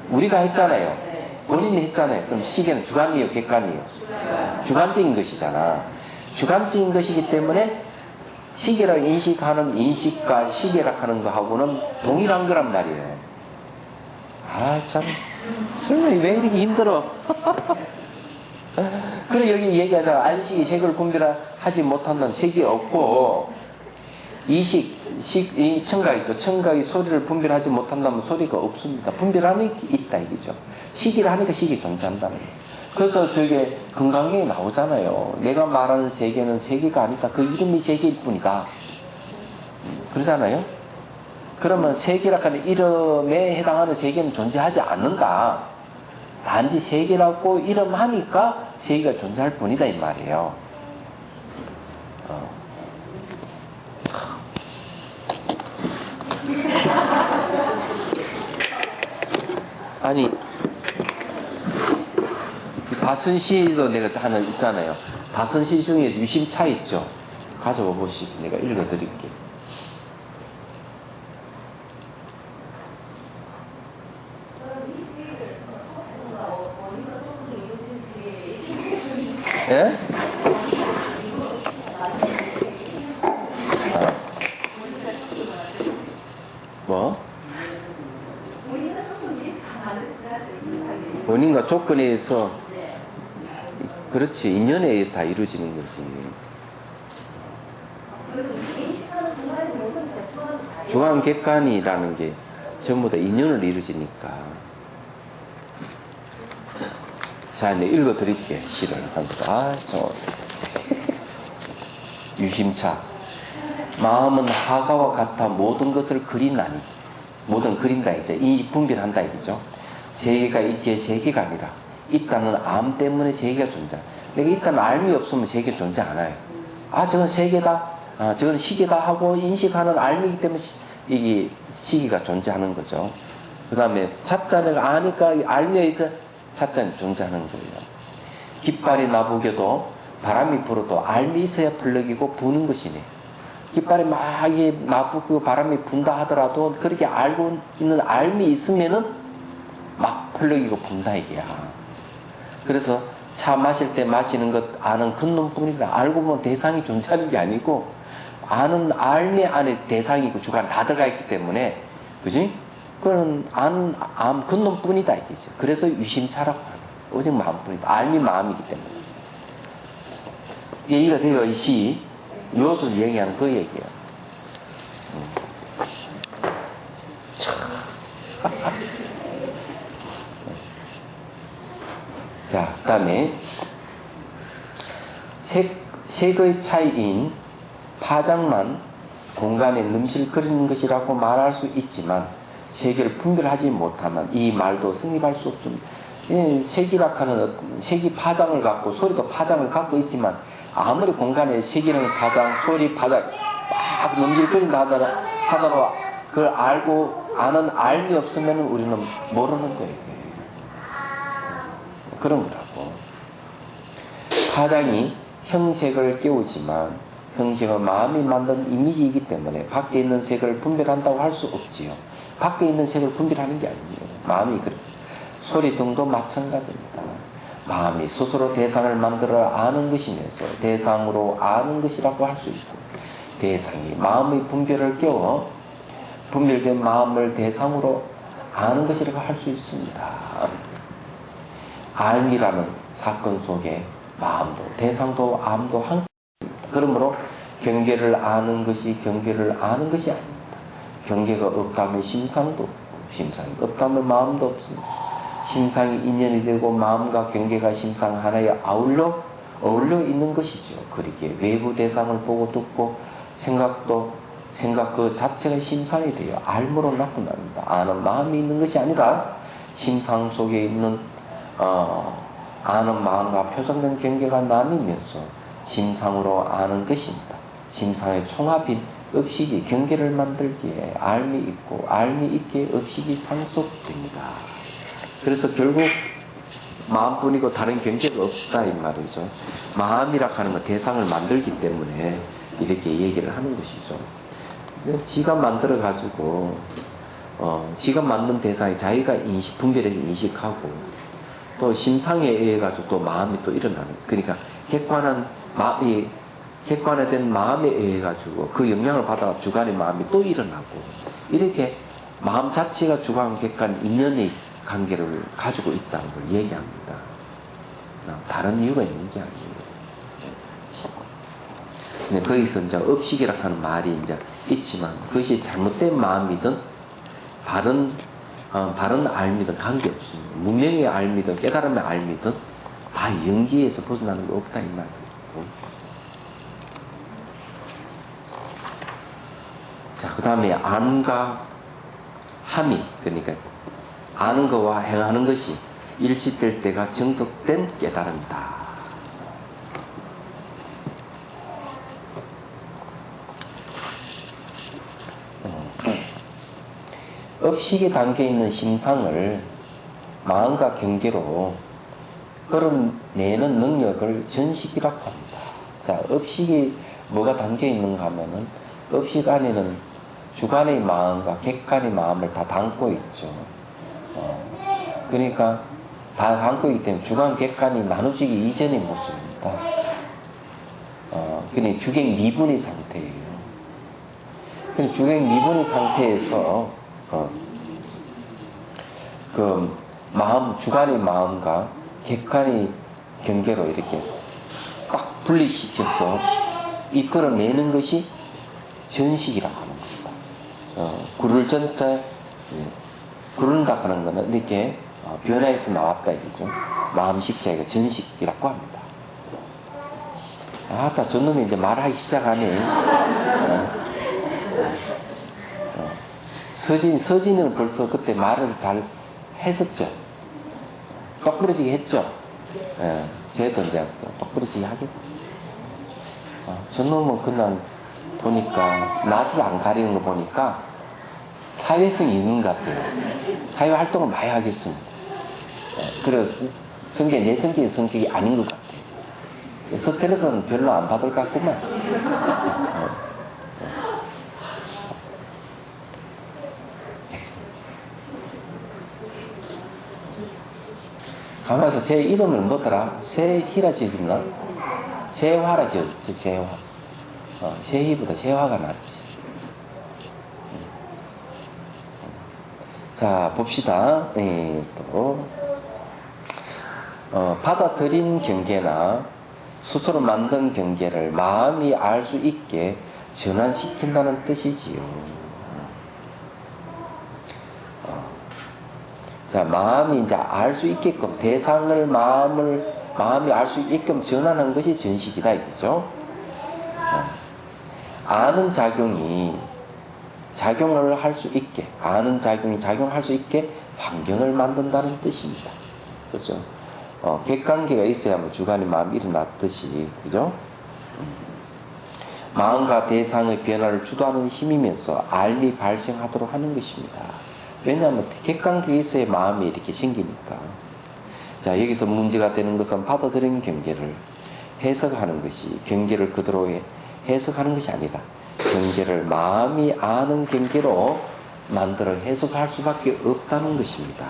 우리가 했잖아요. 본인이 했잖아요. 그럼 시계는 주관이에요? 객관이에요? 주관적인 것이잖아. 주관적인 것이기 때문에 시계라고 인식하는 인식과 시계라고 하는 거하고는 동일한 거란 말이에요. 참 설마 왜 이렇게 힘들어? 그래 여기 얘기하자. 안식이 색을 분별하지 못한다는 색이 없고 이 청각이죠. 청각이 소리를 분별하지 못한다면 소리가 없습니다. 분별하는 게 있다 이거죠. 시기를 하니까 시기 존재한다는 거예요. 그래서 저게 건강경에 나오잖아요. 내가 말하는 세계는 세계가 아니다. 그 이름이 세계일 뿐이다. 그러잖아요. 그러면 세계라 하는 이름에 해당하는 세계는 존재하지 않는다. 단지 세계라고 이름하니까 세계가 존재할 뿐이다 이 말이에요. 아니 다선시도 내가 하나 있잖아요. 다선시 중에 유심차 있죠. 가져와 보시고 내가 읽어드릴게요. 예? 뭐? 원인과 조건에 의해서 그렇지 인연에 의해서 다 이루어지는 거지. 주관객관이라는 게 전부 다 인연을 이루어지니까. 자 이제 읽어드릴게 시를 하면서 유심차 마음은 하가와 같아 모든 것을 그리나니 모든 그린다 이제 이 분별한다 이거죠. 세계가 있기에 세계가 아니라 있다는 암 때문에 세계가 존재. 내가 있다는 알미 없으면 세계 존재 안 해요. 저건 세계다, 저건 시계다 하고 인식하는 알미이기 때문에 이게 시기가 존재하는 거죠. 그 다음에 차자를 아니까 알미에 이제 차자는 존재하는 거예요. 깃발이 나부겨도 바람이 불어도 알미 있어야 플럭이고 부는 것이네. 깃발이 막 나부고 바람이 분다 하더라도 그렇게 알고 있는 알미 있으면은 막 플럭이고 분다 이게야. 그래서 차 마실 때 마시는 것 아는 큰 놈뿐이라 알고 보면 대상이 존재하는 게 아니고 아는 알미 안에 대상이 있고 주관 다 들어가 있기 때문에 그지? 그건 아는 큰 놈뿐이다 이게죠. 그래서 유심차라고 하는 오직 마음뿐이다. 알미 마음이기 때문에. 얘기가 돼요. 이 시 요소를 얘기하는 그 얘기예요. 자, 그 다음에 색의 차이인 파장만 공간에 넘실거리는 것이라고 말할 수 있지만 색을 분별하지 못하면 이 말도 성립할 수 없습니다. 색이라 하는 색이 파장을 갖고 소리도 파장을 갖고 있지만 아무리 공간에 색이라는 파장, 소리 파장 막 넘실거린다 하더라도 그걸 알고 아는 알미 없으면 우리는 모르는 거예요. 그런 거라고. 파장이 형색을 깨우지만 형색은 마음이 만든 이미지이기 때문에 밖에 있는 색을 분별한다고 할 수 없지요. 밖에 있는 색을 분별하는 게 아니에요. 마음이 그래. 소리 등도 마찬가지입니다. 마음이 스스로 대상을 만들어 아는 것이면서 대상으로 아는 것이라고 할 수 있고 대상이 마음의 분별을 깨워 분별된 마음을 대상으로 아는 것이라고 할 수 있습니다. 알미라는 사건 속에 마음도 대상도 암도 함께 있습니다. 그러므로 경계를 아는 것이 경계를 아는 것이 아닙니다. 경계가 없다면 심상도 없고 심상이 없다면 마음도 없습니다. 심상이 인연이 되고 마음과 경계가 심상 하나에 어울려 있는 것이죠. 그렇게 외부 대상을 보고 듣고 생각 그 자체가 심상이 돼요. 알므로 나타납니다. 아는 마음이 있는 것이 아니라 심상 속에 있는 아는 마음과 표정된 경계가 나뉘면서 심상으로 아는 것입니다. 심상의 총합인 업식이 경계를 만들기에 알미 있고 알미 있기에 업식이 상속됩니다. 그래서 결국 마음뿐이고 다른 경계가 없다 이 말이죠. 마음이라 하는 건 대상을 만들기 때문에 이렇게 얘기를 하는 것이죠. 지가 만들어 가지고 지가 만든 대상이 자기가 분별해서 인식하고 또 심상에 의해 가지고 또 마음이 또 일어나는. 그러니까 객관화된 마음에 의해 가지고 그 영향을 받아 주관의 마음이 또 일어나고 이렇게 마음 자체가 주관 객관 인연의 관계를 가지고 있다는 걸 얘기합니다. 다른 이유가 있는 게 아니에요. 근데 거기서 이제 업식이라 하는 말이 이제 있지만 그것이 잘못된 마음이든 바른 알미든 관계없습니다. 무명의 알미든 깨달음의 알미든 다 연기에서 벗어나는 게 없다 이 말이에요. 자, 그 다음에 암과 함이, 그러니까 아는 것과 행하는 것이 일치될 때가 정득된 깨달음이다. 업식에 담겨 있는 심상을 마음과 경계로 끌어내는 능력을 전식이라고 합니다. 자, 업식이 뭐가 담겨 있는가 하면은 업식 안에는 주관의 마음과 객관의 마음을 다 담고 있죠. 그러니까 다 담고 있기 때문에 주관 객관이 나눠지기 이전의 모습입니다. 그러니까 주객 미분의 상태예요. 그러니까 주객 미분의 상태에서 그 마음, 주관의 마음과 객관의 경계로 이렇게 딱 분리시켜서 이끌어내는 것이 전식이라고 하는 겁니다. 구를 전자, 구른다 하는 거는 이렇게 변화해서 나왔다 이거죠. 마음식자가 전식이라고 합니다. 아따, 저놈이 이제 말하기 시작하네. 서진은 벌써 그때 말을 잘 했었죠. 똑부러지게 했죠. 쟤도 이제 똑부러지게 하겠. 저놈은 그냥 보니까 낯을 안 가리는 거 보니까 사회성이 있는 것 같아요. 사회 활동을 많이 하겠습니다. 그래서 내 성격이 아닌 것 같아요. 스트레스는 별로 안 받을 것 같구만. 가만서 제 이름을 뭐더라? 세희라 지었나? 세화라 지었지, 세화. 세희보다 세화가 낫지. 자, 봅시다. 또, 받아들인 경계나 스스로 만든 경계를 마음이 알 수 있게 전환시킨다는 뜻이지요. 자, 마음이 이제 알 수 있게끔, 대상을 마음이 알 수 있게끔 전환하는 것이 전식이다, 이거죠. 아는 작용이 작용을 할 수 있게, 아는 작용이 작용할 수 있게 환경을 만든다는 뜻입니다. 그렇죠? 객관계가 있어야만 주관의 마음이 일어났듯이, 그죠? 마음과 대상의 변화를 주도하는 힘이면서 알미 발생하도록 하는 것입니다. 왜냐하면 객관계가 있어야 마음이 이렇게 생기니까. 자, 여기서 문제가 되는 것은 받아들인 경계를 해석하는 것이, 경계를 그대로 해석하는 것이 아니라 경계를 마음이 아는 경계로 만들어 해석할 수밖에 없다는 것입니다.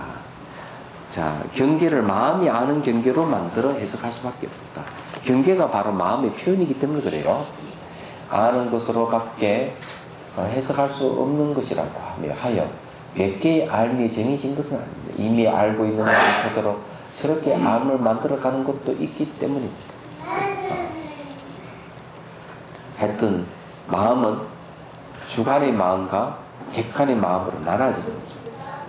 자, 경계를 마음이 아는 경계로 만들어 해석할 수밖에 없다. 경계가 바로 마음의 표현이기 때문에 그래요. 아는 것으로밖에 해석할 수 없는 것이라고 하여 몇 개의 알미 정해진 것은 아닙니다. 이미 알고 있는 그대로 새롭게 암을 만들어가는 것도 있기 때문입니다. 하여튼 마음은 주관의 마음과 객관의 마음으로 나눠지는 거죠.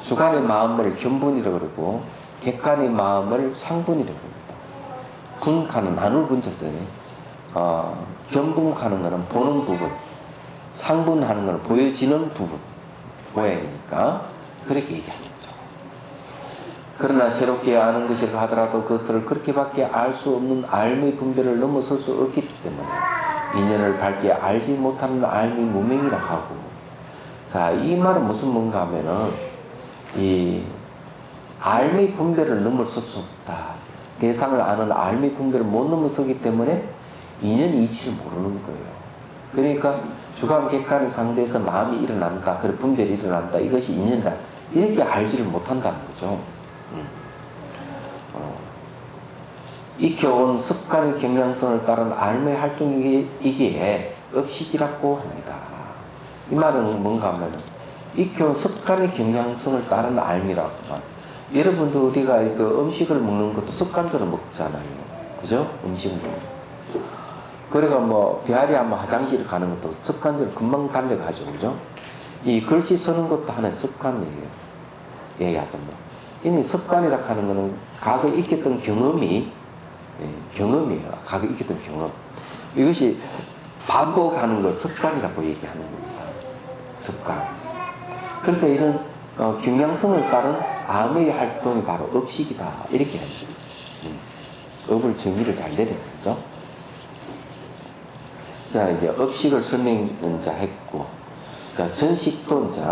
주관의 마음을 견분이라고 그러고 객관의 마음을 상분이라고 합니다. 분가는 나눌 분자서요. 견분하는 것은 보는 부분, 상분하는 것은 보여지는 부분, 모양이니까 그렇게 얘기하는 거죠. 그러나 새롭게 아는 것이라 하더라도 그것을 그렇게밖에 알 수 없는 알의 분별을 넘어설 수 없기 때문에 인연을 밝게 알지 못하는 알미 무명이라 하고. 자, 이 말은 무슨 뭔가 하면은 이 알미 분별을 넘어설 수 없다. 대상을 아는 알미 분별을 못 넘어서기 때문에 인연 이치를 모르는 거예요. 그러니까 주관 객관의 상대에서 마음이 일어난다, 그래 분별이 일어난다, 이것이 인연이다, 이렇게 알지를 못한다는 거죠. 익혀온 습관의 경향성을 따른 알미의 활동이기에 업식이라고 합니다. 이 말은 뭔가 하면 익혀온 습관의 경향성을 따른 알미라고. 여러분도 우리가 그 음식을 먹는 것도 습관대로 먹잖아요. 그죠? 음식을 먹는. 그러니까 뭐 배앓이 하면 화장실 가는 것도 습관적으로 금방 달려가죠, 그죠? 이 글씨 쓰는 것도 하나의 습관이에요. 얘기하자면. 이 습관이라 하는 거는 과거에 익혔던 경험이, 경험이에요. 과거에 익혔던 경험. 이것이 반복하는 걸 습관이라고 얘기하는 겁니다. 습관. 그래서 이런 경향성을 따른 암의 활동이 바로 업식이다. 이렇게 하죠. 업을 정의를 잘 내리는 거죠. 자, 이제 업식을 설명자 했고, 자, 전식도 이제,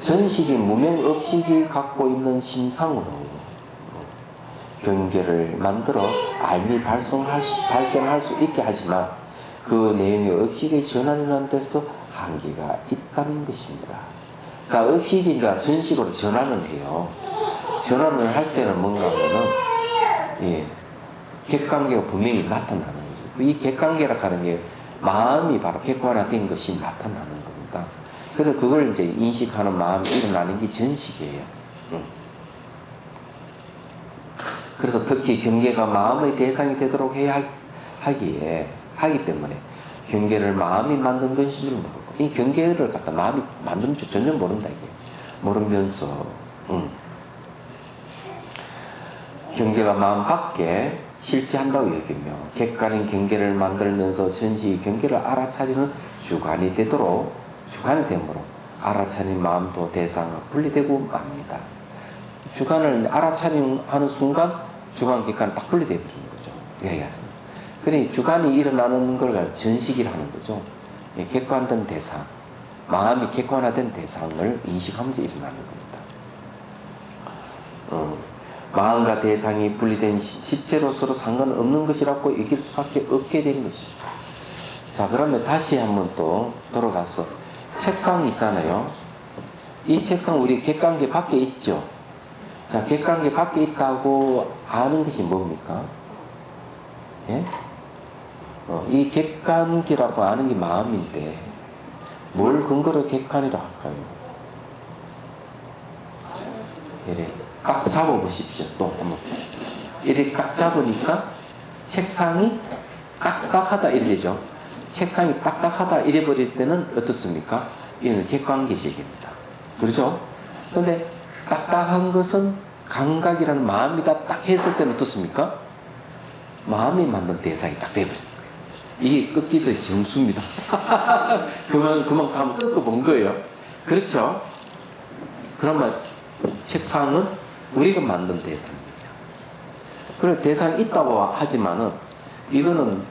전식이 무명 업식이 갖고 있는 심상으로 경계를 만들어 알미 발생할 수 있게 하지만 그 내용의 업식의 전환이라는 데서 한계가 있다는 것입니다. 자, 업식이 이제 전식으로 전환을 해요. 전환을 할 때는 뭔가 하면은, 객관계가 분명히 나타나는 거죠. 이 객관계라 하는 게 마음이 바로 객관화된 것이 나타나는 겁니다. 그래서 그걸 이제 인식하는 마음이 일어나는 게 전식이에요. 그래서 특히 경계가 마음의 대상이 되도록 해야 하기 때문에 경계를 마음이 만든 것인 줄 모르고, 이 경계를 갖다 마음이 만든 줄 전혀 모른다, 이게. 모르면서, 경계가 마음 밖에 실제한다고 얘기하며, 객관인 경계를 만들면서 전시 경계를 알아차리는 주관이 됨으로 알아차린 마음도 대상과 분리되고 맙니다. 주관을 알아차리는 순간 주관 객관은 딱 분리되어 버리는 거죠. 얘기하자면. 그러니 주관이 일어나는 걸 전식이라는 거죠. 객관된 대상, 마음이 객관화된 대상을 인식하면서 일어나는 겁니다. 마음과 대상이 분리된 실제로 서로 상관없는 것이라고 얘기할 수밖에 없게 된 것입니다. 자, 그러면 다시 한번 또 돌아가서 책상 있잖아요. 이 책상 우리 객관계 밖에 있죠. 자, 객관계 밖에 있다고 아는 것이 뭡니까? 예? 이 객관계라고 아는 게 마음인데 뭘 근거로 객관이라 할까요? 이래 딱 잡아보십시오. 또 이렇게 딱 잡으니까 책상이 딱딱하다 이래죠. 책상이 딱딱하다 이래 버릴 때는 어떻습니까? 이는 객관계식입니다. 그렇죠? 근데 딱딱한 것은 감각이라는 마음이다 딱 했을 때는 어떻습니까? 마음이 만든 대상이 딱 돼버린 거예요. 이게 꺾기도 정수입니다. 그만 한번 꺾어본 거예요. 그렇죠? 그러면 책상은 우리가 만든 대상입니다. 그래 대상이 있다고 하지만은 이거는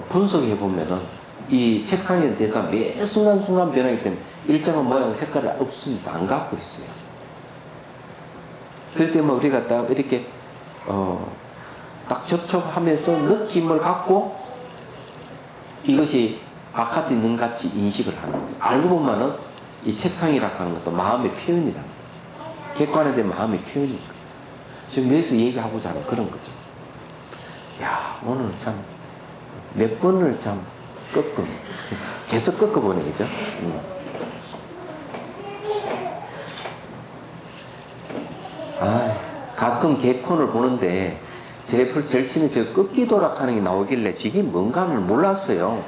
분석해 보면은 이 책상의 대상 매 순간순간 변하기 때문에 일정한 모양 색깔이 없습니다. 안 갖고 있어요. 그렇기 때문에 우리가 딱 이렇게 딱 접촉하면서 느낌을 갖고 이것이 바깥에 있는 같이 인식을 하는 거죠. 알고 보면은 이 책상이라고 하는 것도 마음의 표현이라는 거예요. 객관에 대한 마음의 표현이니까. 지금 여기서 얘기하고자 하는 그런 거죠. 야, 오늘 참 몇 번을 참 계속 꺾어보는 거죠. 가끔 개콘을 보는데 절친이 저 꺾기도락 하는 게 나오길래 이게 뭔가를 몰랐어요.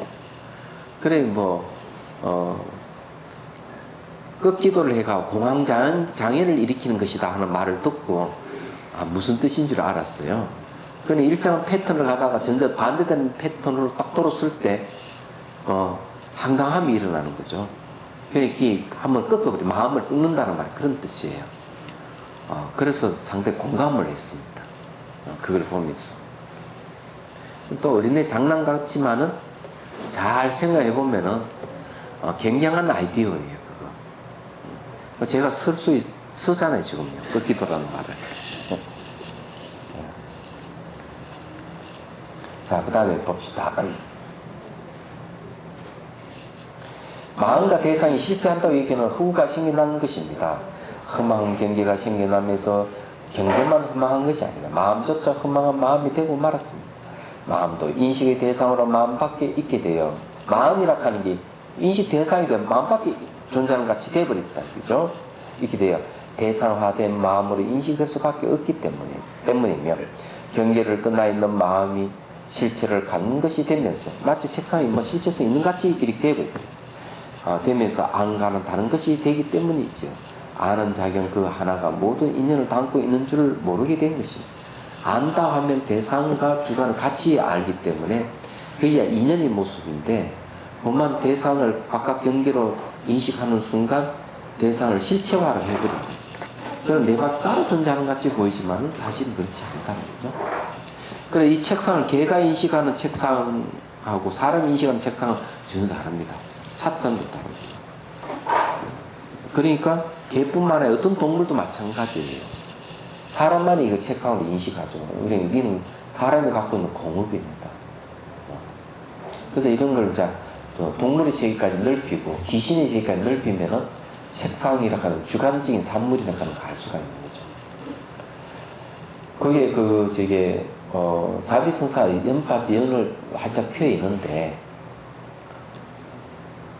그래 꺾기도를 해가 공황장애를 일으키는 것이다 하는 말을 듣고 무슨 뜻인 줄 알았어요. 그러니 일정한 패턴을 가다가 전혀 반대되는 패턴으로 딱 돌았을 때 한강함이 일어나는 거죠. 그러니까 한번 꺾어버려 마음을 꺾는다는 말 그런 뜻이에요. 그래서 상당히 공감을 했습니다. 그걸 보면서 또 어린애 장난 같지만은 잘 생각해 보면은 굉장한 아이디어예요. 그거 제가 쓰잖아요 지금요. 꺾기도라는 말을. 자, 그 다음에 봅시다. 마음과 대상이 실제한다고 얘기하는 허구가 생겨나는 것입니다. 허망한 경계가 생겨나면서 경계만 허망한 것이 아니라 마음조차 허망한 마음이 되고 말았습니다. 마음도 인식의 대상으로 마음 밖에 있게 되어 마음이라 하는 게 인식 대상이 되어 마음 밖에 존재하는 같이 되어버렸다. 그죠? 이렇게 되어 대상화된 마음으로 인식될 수밖에 없기 때문이며 경계를 떠나 있는 마음이 실체를 갖는 것이 되면서 마치 책상이 뭐 실체성 있는 같이 이렇게 되고 되면서 안과는 다른 것이 되기 때문이죠. 아는 작용 그 하나가 모든 인연을 담고 있는 줄 모르게 된 것입니다. 안다 하면 대상과 주관을 같이 알기 때문에 그게 인연의 모습인데 그만 대상을 바깥 경계로 인식하는 순간 대상을 실체화를 해버립니다. 그럼 내가 따로 존재하는 것 같이 보이지만 사실은 그렇지 않다는 거죠. 그래 이 책상을 개가 인식하는 책상하고 사람이 인식하는 책상은 전혀 다릅니다. 차점도 다릅니다. 그러니까 개뿐만 아니라 어떤 동물도 마찬가지예요. 사람만이 그 책상을 인식하죠. 우리는 사람이 갖고 있는 공업입니다. 그래서 이런 걸 이제 동물의 세계까지 넓히고 귀신의 세계까지 넓히면은 책상이라고 하는 주관적인 산물이라고 하는 걸 알 수가 있는 거죠. 그게 자비성사 연파지 연을 활짝 펴 있는데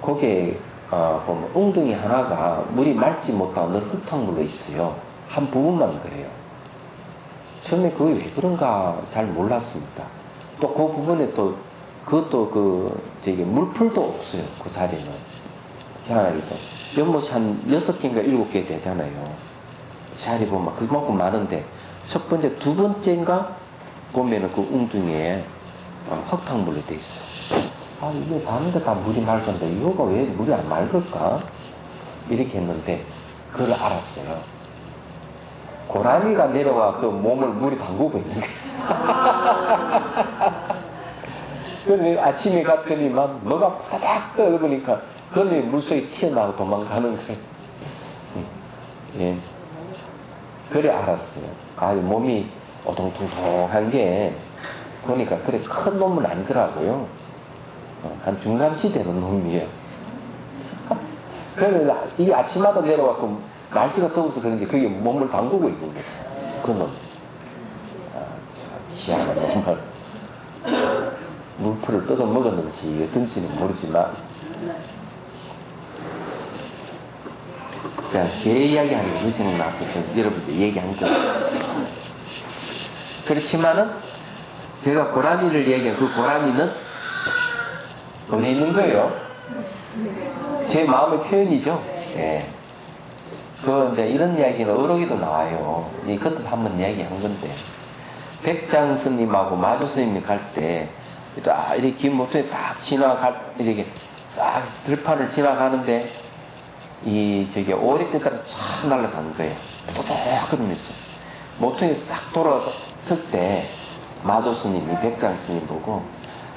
거기에 보면 웅덩이 하나가 물이 맑지 못한 늘 흙탕물로 있어요. 한 부분만 그래요. 처음에 그게 왜 그런가 잘 몰랐습니다. 또 그 부분에 그것도 물풀도 없어요. 그 자리는. 희한하게도. 연못이 한 6개인가 7개 되잖아요. 자리 보면 그만큼 많은데, 첫 번째, 두 번째인가 보면은 그 웅둥이에 흙탕물로 돼 있어요. 이게 다른 데 다 물이 맑은데, 이거가 왜 물이 안 맑을까? 이렇게 했는데, 그걸 알았어요. 고라니가 내려와 그 몸을 물이 담그고 있는 거예요. 그런데 아침에 갔더니만 뭐가 바닥 떨어보니까 그런데 물속에 튀어나오고 도망가는 거예요. 예. 그래 알았어요. 몸이 오동통통한 게 보니까 그래 큰 놈은 아니더라고요. 한 중간시 되는 놈이에요. 그래서 이게 아침마다 내려와서 날씨가 더워서 그런지 그게 몸을 담그고 있는 거죠. 그 놈. 참 희한한 놈을. 물풀을 뜯어 먹었는지 어떤지는 모르지만 그냥 개 이야기하는 게 생각나서 여러분들 얘기한 거예요. 그렇지만은 제가 고라니를 얘기한 그 고라니는 어디 있는 거예요? 제 마음의 표현이죠. 예. 이제 이런 이야기는 어록에도 나와요. 그것도 한번 이야기한 건데 백장 스님하고 마조 스님이 갈 때 이렇게 긴 모퉁이 딱 이렇게 싹 들판을 지나가는데 오리떼들이 쫙 날아간 거예요. 또독 그러면서 모퉁이 싹 돌아섰을 때 마조 스님이 백장 스님 보고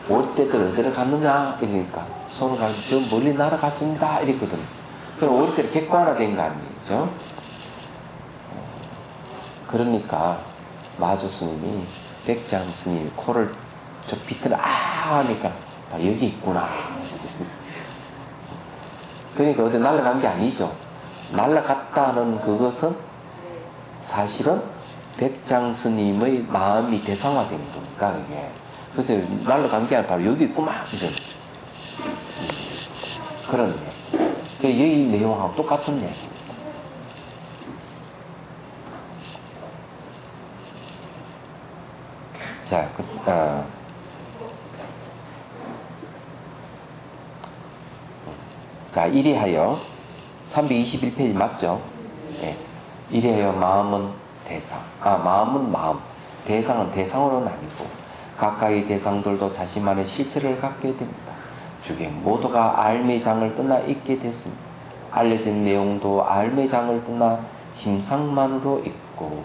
오리떼들 어디로 갔느냐 이러니까 손을 가지고 저 멀리 날아갔습니다 이랬거든요. 그럼 오리떼를 객관화된 거 아니죠? 그러니까 마조 스님이 백장 스님이 코를 저 비틀어 하니까 여기 있구나. 그러니까 어디 날아간 게 아니죠. 날아갔다는 그것은 사실은 백장 스님의 마음이 대상화된 겁니다. 이게. 그래서 날아간 게 아니라 바로 여기 있구만. 이런. 그런 이 내용하고 똑같은 얘기. 자, 이리하여 321페이지 맞죠? 예. 이리하여 마음은 대상, 마음은 마음, 대상은 대상으로는 아니고 각각의 대상들도 자신만의 실체를 갖게 됩니다. 주경 모두가 알매장을 떠나 있게 됐습니다. 알려진 내용도 알매장을 떠나 심상만으로 있고